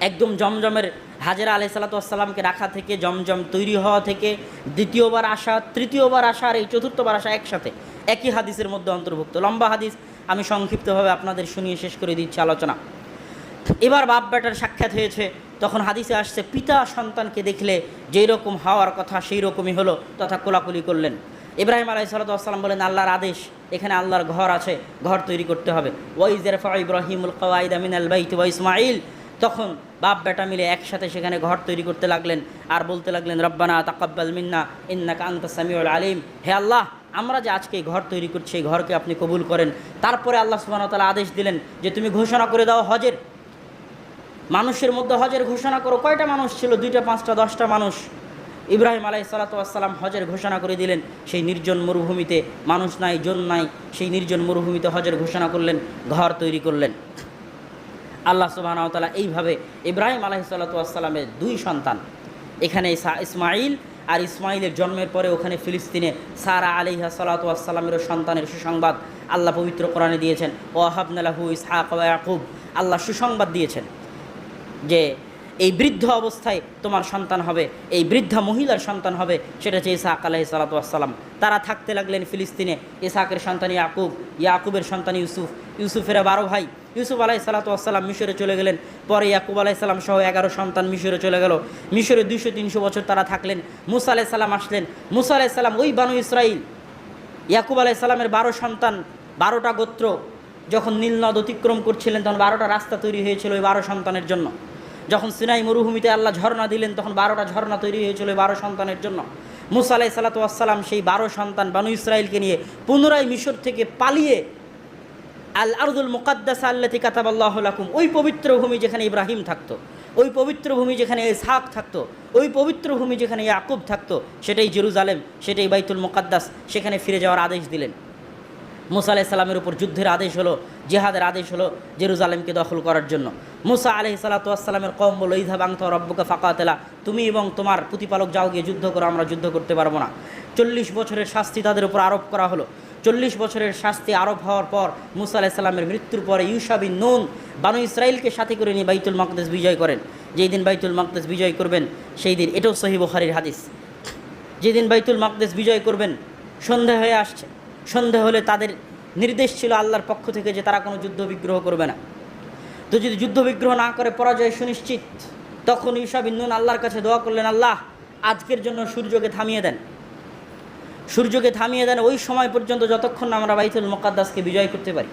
একদম জমজমের হাজেরা আলাইহিস সালাতু ওয়াস সালামকে রাখা থেকে, জমজম তৈরি হওয়া থেকে, দ্বিতীয়বার আসা, তৃতীয়বার আসা আর এই চতুর্থবার আসা একসাথে একই হাদিসের মধ্যে অন্তর্ভুক্ত। লম্বা হাদিস, আমি সংক্ষিপ্তভাবে আপনাদের শুনিয়ে শেষ করে দিচ্ছি আলোচনা। এবার বাপ বেটার সাক্ষাৎ হয়েছে, তখন হাদিসে আসছে পিতা সন্তানকে দেখলে যেই রকম হওয়ার কথা সেই রকমই হলো, তথা কোলাকুলি করলেন। ইব্রাহিম আলাইহিস সালাতু ওয়াস সালাম বলেন, আল্লাহর আদেশ, এখানে আল্লাহর ঘর আছে, ঘর তৈরি করতে হবে। ওয়াইজ ইয়ারফা ইব্রাহিমুল কওয়াইদা মিনাল বাইতি ওয়া ইসমাঈল, তখন বাপ বেটা মিলে একসাথে সেখানে ঘর তৈরি করতে লাগলেন আর বলতে লাগলেন, রব্বানা তাকাব্বাল মিন্না ইন্নাকা আনতাস সামিউল আলিম, হে আল্লাহ আমরা যে আজকে এই ঘর তৈরি করছি এই ঘরকে আপনি কবুল করেন। তারপরে আল্লাহ সুবহানাহু ওয়া তাআলা আদেশ দিলেন যে তুমি ঘোষণা করে দাও হজের, মানুষের মধ্যে হজের ঘোষণা করো। কয়টা মানুষ ছিল? 2টা 5টা 10টা মানুষ। ইব্রাহিম আলাইহিস সালাতু ওয়াস সালাম হজের ঘোষণা করে দিলেন। সেই নির্জন মরুভূমিতে মানুষ নাই, জন নাই, সেই নির্জন মরুভূমিতে হজের ঘোষণা করলেন, ঘর তৈরি করলেন। আল্লাহ সুবহানাহু ওয়া তাআলা এইভাবে ইব্রাহিম আলাইহিস সালাতু ওয়াস সালামের 2 সন্তান, এখানে ইসমাঈল, আর ইসমাঈলের জন্মের পরে ওখানে ফিলিস্তিনে সারা আলাইহা সালাতু ওয়াস সালামেরও সন্তানের সুসংবাদ আল্লাহ পবিত্র কোরআনে দিয়েছেন। ওয়াহাবনা লাহু ইসহাক ওয়া ইয়াকুব, আল্লাহ সুসংবাদ দিয়েছেন যে এই বৃদ্ধ অবস্থায় তোমার সন্তান হবে, এই বৃদ্ধা মহিলার সন্তান হবে, সেটা হচ্ছে ইসহাক আলাইহিস সালাতু ওয়াস সালাম। তারা থাকতে লাগলেন ফিলিস্তিনে। ইসহাকের সন্তান ইয়াকুব, ইয়াকুবের সন্তান ইউসুফ, ইউসুফের 12 ভাই। ইউসুফ আলাইহিস সালাতু ওয়াস সালাম মিশরে চলে গেলেন। পরে ইয়াকুব আলাইহিস সালাম সহ 11 সন্তান মিশরে চলে গেল। মিশরে 200-300 বছর তারা থাকলেন। মুসা আলাইহিস সালাম আসলেন। মুসা আলাইহিস সালাম ওই বানু ইসরাইল, ইয়াকুব আলাইহিস সালামের 12 সন্তান, 12টা গোত্র যখন নীল নদ অতিক্রম করছিলেন তখন 12টা রাস্তা তৈরি হয়েছিল ওই 12 সন্তানের জন্য। যখন সিনাই মরুভূমিতে আল্লাহ ঝর্ণা দিলেন তখন 12টা ঝর্ণা তৈরি হয়েছিল 12 সন্তানের জন্য। মুসা আলাইহিস সালাতু ওয়াস সালাম সেই 12 সন্তান বানু ইসরাইলকে নিয়ে পুনরায় মিশর থেকে পালিয়ে আল আরদুল মুকাদ্দাসা আল্লাতী কাতাবাল্লাহু লাকুম, ওই পবিত্র ভূমি যেখানে ইব্রাহিম থাকতো, ওই পবিত্র ভূমি যেখানে ইসহাক থাকতো, ওই পবিত্র ভূমি যেখানে ইয়াকুব থাকতো, সেটাই জেরুজালেম, সেটাই বাইতুল মুকাদ্দাস, সেখানে ফিরে যাওয়ার আদেশ দিলেন। মুসা আলাইহিস সালামের উপর যুদ্ধের আদেশ হলো, জিহাদের আদেশ হলো জেরুজালেমকে দখল করার জন্য। মুসা আলাইহিস সালাতু ওয়াস সালামের কওম বলল, ইযহাব আনতা ওয়া রাব্বুকা ফাকাতিলা, তুমি এবং তোমার প্রতিপালক যাও গিয়ে যুদ্ধ করো, আমরা যুদ্ধ করতে পারবো না। 40 বছরের শাস্তি তাদের উপর আরোপ করা হলো। 40 বছরের শাস্তি আরোপ হওয়ার পর মুসা আলাইহিস সালামের মৃত্যুর পরে ইউশা বিন নুন বানু ইসরাইলকে সাথে করে নিয়ে বাইতুল মাকদেস বিজয় করেন। যেই দিন বাইতুল মাকদেস বিজয় করবেন সেই দিন, এটাও সহিহ বুখারীর হাদিস, যেদিন বাইতুল মাকদেস বিজয় করবেন সন্ধ্যা হয়ে আসছে। সন্ধ্যা হলে তাদের নির্দেশ ছিল আল্লাহর পক্ষ থেকে যে তারা কোনো যুদ্ধ বিগ্রহ করবে না। তো যদি যুদ্ধ বিগ্রহ না করে পরাজয় সুনিশ্চিত, তখন ইউশা বিন নুন আল্লাহর কাছে দোয়া করলেন, আল্লাহ আজকের জন্য সূর্যকে থামিয়ে দেন, সূর্যকে থামিয়ে দেন ওই সময় পর্যন্ত যতক্ষণ না আমরা বাইতুল মুকাদ্দাসকে বিজয় করতে পারি।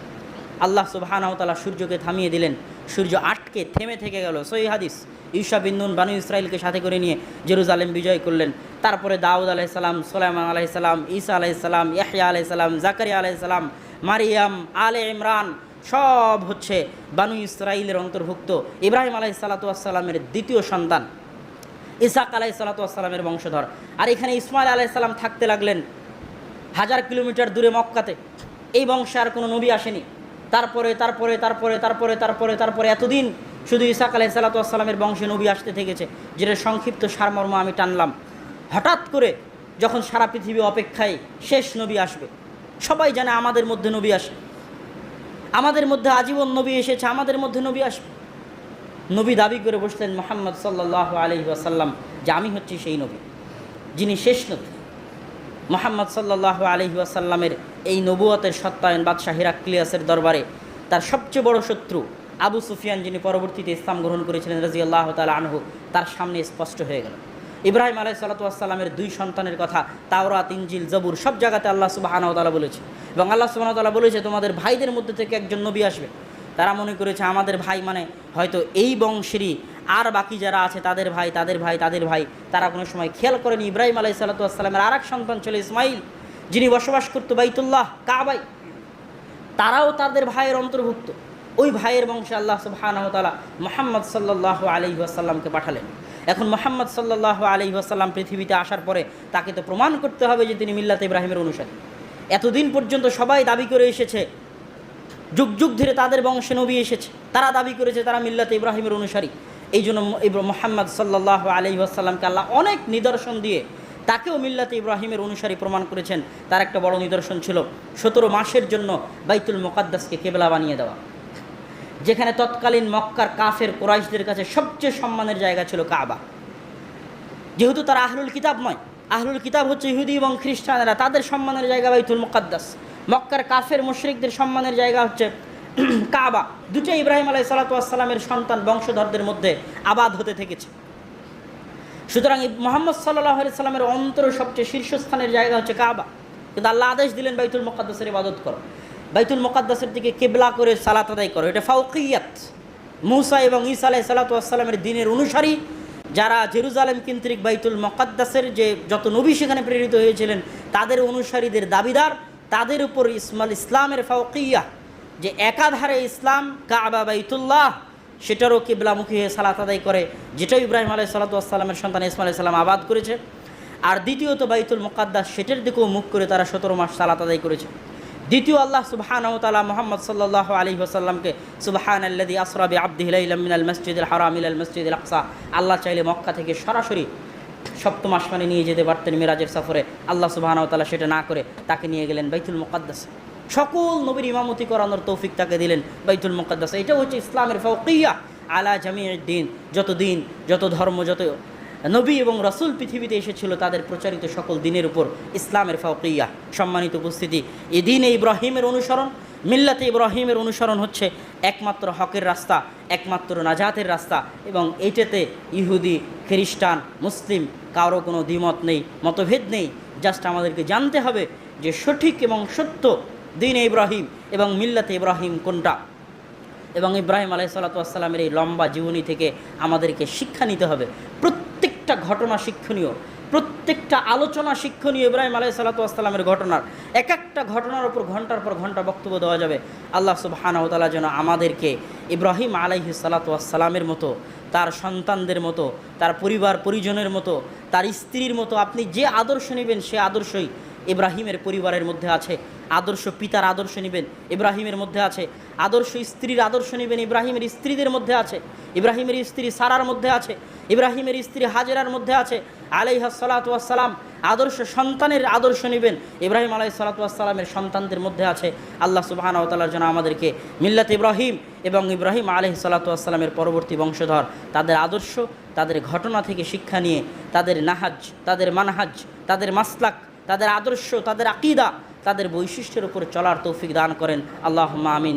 আল্লাহ সুবহানাহু ওয়া তাআলা সূর্যকে থামিয়ে দিলেন, সূর্য আটকে থেমে থেকে গেল। সহিহ হাদিস। ইউশা বিন নুন বানু ইসরাইলকে সাথে করে নিয়ে জেরুজালেম বিজয় করলেন। তারপরে দাউদ আলাইহিস সালাম, সুলাইমান আলাইহিস সালাম, ঈসা আলাইহিস সালাম, ইয়াহইয়া আলাইহিস সালাম, জাকারিয়া আলাইহিস সালাম, মারিয়াম, আলে ইমরান সব হচ্ছে বানু ইসরাইলের অন্তর্ভুক্ত। ইব্রাহিম আলাইহিস সালাতু ওয়াস সালামের দ্বিতীয় সন্তান, ইসহাক আলাইহিস সালাতু ওয়াস সালামের বংশধর। আর এখানে ইসমাইল আলাইহিস সালাম থাকতে লাগলেন 1000 কিলোমিটার দূরে মক্কাতে। এই বংশে আর কোনো নবী আসেনি। তারপরে তারপরে তারপরে তারপরে তারপরে তারপরে এতদিন শুধু ইসহাক আলাইহিস সালাতু ওয়াস সালামের বংশে নবী আসতে থেকেছে, যেটা সংক্ষিপ্ত সারমর্ম আমি টানলাম। হঠাৎ করে যখন সারা পৃথিবী অপেক্ষায় শেষ নবী আসবে, সবাই জানে আমাদের মধ্যে নবী আসে, আমাদের মধ্যে আজীবন নবী এসেছে, আমাদের মধ্যে নবী আসবে। নবী দাবি করে বসলেন মুহাম্মদ সাল্লাল্লাহু আলাইহি ওয়াসাল্লাম যে আমি হচ্ছি সেই নবী যিনি শেষ নবী। মুহাম্মদ সাল্লাল্লাহু আলাইহি ওয়াসাল্লামের এই নবুয়তের সত্যায়ন বাদশাহ হিরাক্লিয়াসের দরবারে তার সবচেয়ে বড় শত্রু আবু সুফিয়ান, যিনি পরবর্তীতে ইসলাম গ্রহণ করেছিলেন রাদিয়াল্লাহু তাআলা আনহু, তার সামনে স্পষ্ট হয়ে গেল। ইব্রাহিম আলাইহিস সালাতু ওয়াস সালামের 2 সন্তানের কথা তাওরাত, ইনজিল, জবুর সব জায়গাতে আল্লাহ সুবহানাহু ওয়া তাআলা বলেছে। এবং আল্লাহ সুবহানাহু ওয়া তাআলা বলেছে তোমাদের ভাইদের মধ্যে থেকে একজন নবী আসবে। তারা মনে করেছে আমাদের ভাই মানে হয়তো এই বংশেরই আর বাকি যারা আছে তাদের ভাই তাদের ভাই তাদের ভাই। তারা কোনো সময় খেয়াল করেনি ইব্রাহিম আলাইহিস সালাতু ওয়াস সালামের আর এক সন্তান ছিল ইসমাইল, যিনি বসবাস করতো বাইতুল্লাহ কাবায়, তারাও তাদের ভাইয়ের অন্তর্ভুক্ত। ওই ভাইয়ের বংশে আল্লাহ সুবহানাহু ওয়া তাআলা মুহাম্মদ সাল্লাল্লাহু আলাইহি ওয়াসাল্লামকে পাঠালেন। এখন মুহাম্মদ সাল্লাল্লাহু আলাইহি ওয়াসাল্লাম পৃথিবীতে আসার পরে তাকে তো প্রমাণ করতে হবে যে তিনি মিল্লাতে ইব্রাহিমের অনুসারী। এতদিন পর্যন্ত সবাই দাবি করে এসেছে, যুগ যুগ ধরে তাদের বংশে নবী এসেছে, তারা দাবি করেছে তারা মিল্লাতে ইব্রাহিমের অনুসারী। এই জন্য মুহাম্মদ সাল্লাল্লাহু আলাইহি ওয়াসাল্লামকে আল্লাহ অনেক নিদর্শন দিয়ে তাকেও মিল্লাতে ইব্রাহিমের অনুসারী প্রমাণ করেছেন। তার একটা বড় নিদর্শন ছিল 17 মাসের জন্য বাইতুল মুকাদ্দাসকে কেবলা বানিয়ে দেওয়া, যেখানে তৎকালীন মক্কার কাফের কুরাইশদের কাছে সবচেয়ে সম্মানের জায়গা ছিল কাবা। যেহেতু তারা আহলুল কিতাব নয়, আহলুল কিতাব হচ্ছে ইহুদি এবং খ্রিস্টানেরা, তাদের সম্মানের জায়গা বাইতুল মুকাদ্দাস। মক্কার কাফের মুশরিকদের সম্মানের জায়গা হচ্ছে কাবা। দুটোই ইব্রাহিম আলাইহিস সালাতু ওয়াস সালামের সন্তান বংশধরদের মধ্যে আবাদ হতে থেকেছে। সুতরাং মুহাম্মদ সাল্লাল্লাহু আলাইহি সাল্লামের অন্তরের সবচেয়ে শীর্ষস্থানের জায়গা হচ্ছে কাবা, কিন্তু আল্লাহ আদেশ দিলেন বাইতুল মুকাদ্দাসের ইবাদত করো, বাইতুল মুকাদ্দাসের দিকে কিবলা করে সালাত আদায় করো। এটা ফাওকিয়াত। মূসা এবং ঈসা আলাইহিস সালাতু ওয়াস সালামের দ্বীনের অনুসারী যারা জেরুজালেম কেন্দ্রিক বাইতুল মুকাদ্দাসের যে যত নবী সেখানে প্রেরিত হয়েছিলেন তাদের অনুসারীদের দাবিদার, তাদের উপর ইসলামের ফাওকিয়া, যে একাধারে ইসলাম কাবা বাইতুল্লাহ সেটারও কিবলামুখী হয়ে সালাত আদায় করে, যেটা ইব্রাহিম আলাইহিস সালাতু ওয়াস সালামের সন্তান ইসমাইল আলাইহিস সালাম আবাদ করেছে। আর দ্বিতীয়ত বাইতুল মুকাদ্দাস সেটার দিকেও মুখ করে তারা 17 মাস সালাত আদায় করেছে। দ্বিতীয় আল্লাহ সুবহানাহু ওয়া তাআলা মুহাম্মদ সাল্লাল্লাহু আলাইহি ওয়াসাল্লামকে সুবহানাল্লাযী আসরা বিআবদিহি লাইলাম মিনাল মাসজিদিল হারাম ইলাল মাসজিদিল আকসা, আল্লাহ চাইলে মক্কা থেকে সরাসরি সপ্তম আসমানে নিয়ে যেতে পারতেন মিরাজের সফরে। আল্লাহ সুবহানাহু ওয়া তাআলা সেটা না করে তাকে নিয়ে গেলেন বাইতুল মুকাদ্দাস। সকল নবীর ইমামতি করানোর তৌফিক তাকে দিলেন বাইতুল মুকাদ্দাস। এটা হচ্ছে ইসলামের ফাওকিয়া আলা জামিউদ দ্বীন। যত দিন, যত ধর্ম, যত নবী এবং রাসূল পৃথিবীতে এসেছিল তাদের প্রচারিত সকল দিনের উপর ইসলামের ফাওকিয়া। সম্মানিত উপস্থিতি, এই দ্বীনে ইব্রাহিমের অনুসরণ, মিল্লাতে ইব্রাহিমের অনুসরণ হচ্ছে একমাত্র হকের রাস্তা, একমাত্র নাজাতের রাস্তা। এবং এইটাতে ইহুদি, খ্রিস্টান, মুসলিম কারো কোনো দ্বিমত নেই, মতভেদ নেই। জাস্ট আমাদেরকে জানতে হবে যে সঠিক এবং সত্য দ্বীনে ইব্রাহিম এবং মিল্লাতে ইব্রাহিম কোনটা। এবং ইব্রাহিম আলাইহিস সালাতু ওয়াস সালামের এই লম্বা জীবনী থেকে আমাদেরকে শিক্ষা নিতে হবে। প্রত্যেকটা ঘটনা শিক্ষণীয়, প্রত্যেকটা আলোচনা শিক্ষণীয়। ইব্রাহিম আলাইহিস সালাতু ওয়াস সালামের ঘটনার এক একটা ঘটনার উপর ঘন্টার পর ঘন্টা বক্তব্য দেওয়া যাবে। আল্লাহ সুবহানাহু ওয়া তাআলা যেন আমাদেরকে ইব্রাহিম আলাইহিস সালাতু ওয়াস সালামের মতো, তার সন্তানদের মতো, তার পরিবার পরিজনের মতো, তার স্ত্রীর মতো, আপনি যে আদর্শ নেবেন সে আদর্শই ইব্রাহিমের পরিবারের মধ্যে আছে। আদর্শ পিতার আদর্শ নেবেন, ইব্রাহিমের মধ্যে আছে। আদর্শ স্ত্রীর আদর্শ নেবেন, ইব্রাহিমের স্ত্রীদের মধ্যে আছে। ইব্রাহিমের স্ত্রী সারার মধ্যে আছে, ইব্রাহিমের স্ত্রী হাজেরার মধ্যে আছে আলাইহিস সালাতু ওয়াস সালাম। আদর্শ সন্তানের আদর্শ নেবেন, ইব্রাহিম আলাইহিস সালাতু ওয়াস সালামের সন্তানদের মধ্যে আছে। আল্লাহ সুবহানাহু ওয়া তাআলার জন্য আমাদেরকে মিল্লাত ইব্রাহিম এবং ইব্রাহিম আলাইহিস সালাতু ওয়াস সালামের পরবর্তী বংশধর তাদের আদর্শ, তাদের ঘটনা থেকে শিক্ষা নিয়ে তাদের নাহাজ, তাদের মানহাজ, তাদের মাসলাক, তাদের আদর্শ, তাদের আকীদা, তাদের বৈশিষ্ট্যের উপর চলার তৌফিক দান করেন। আল্লাহুম্মা আমিন।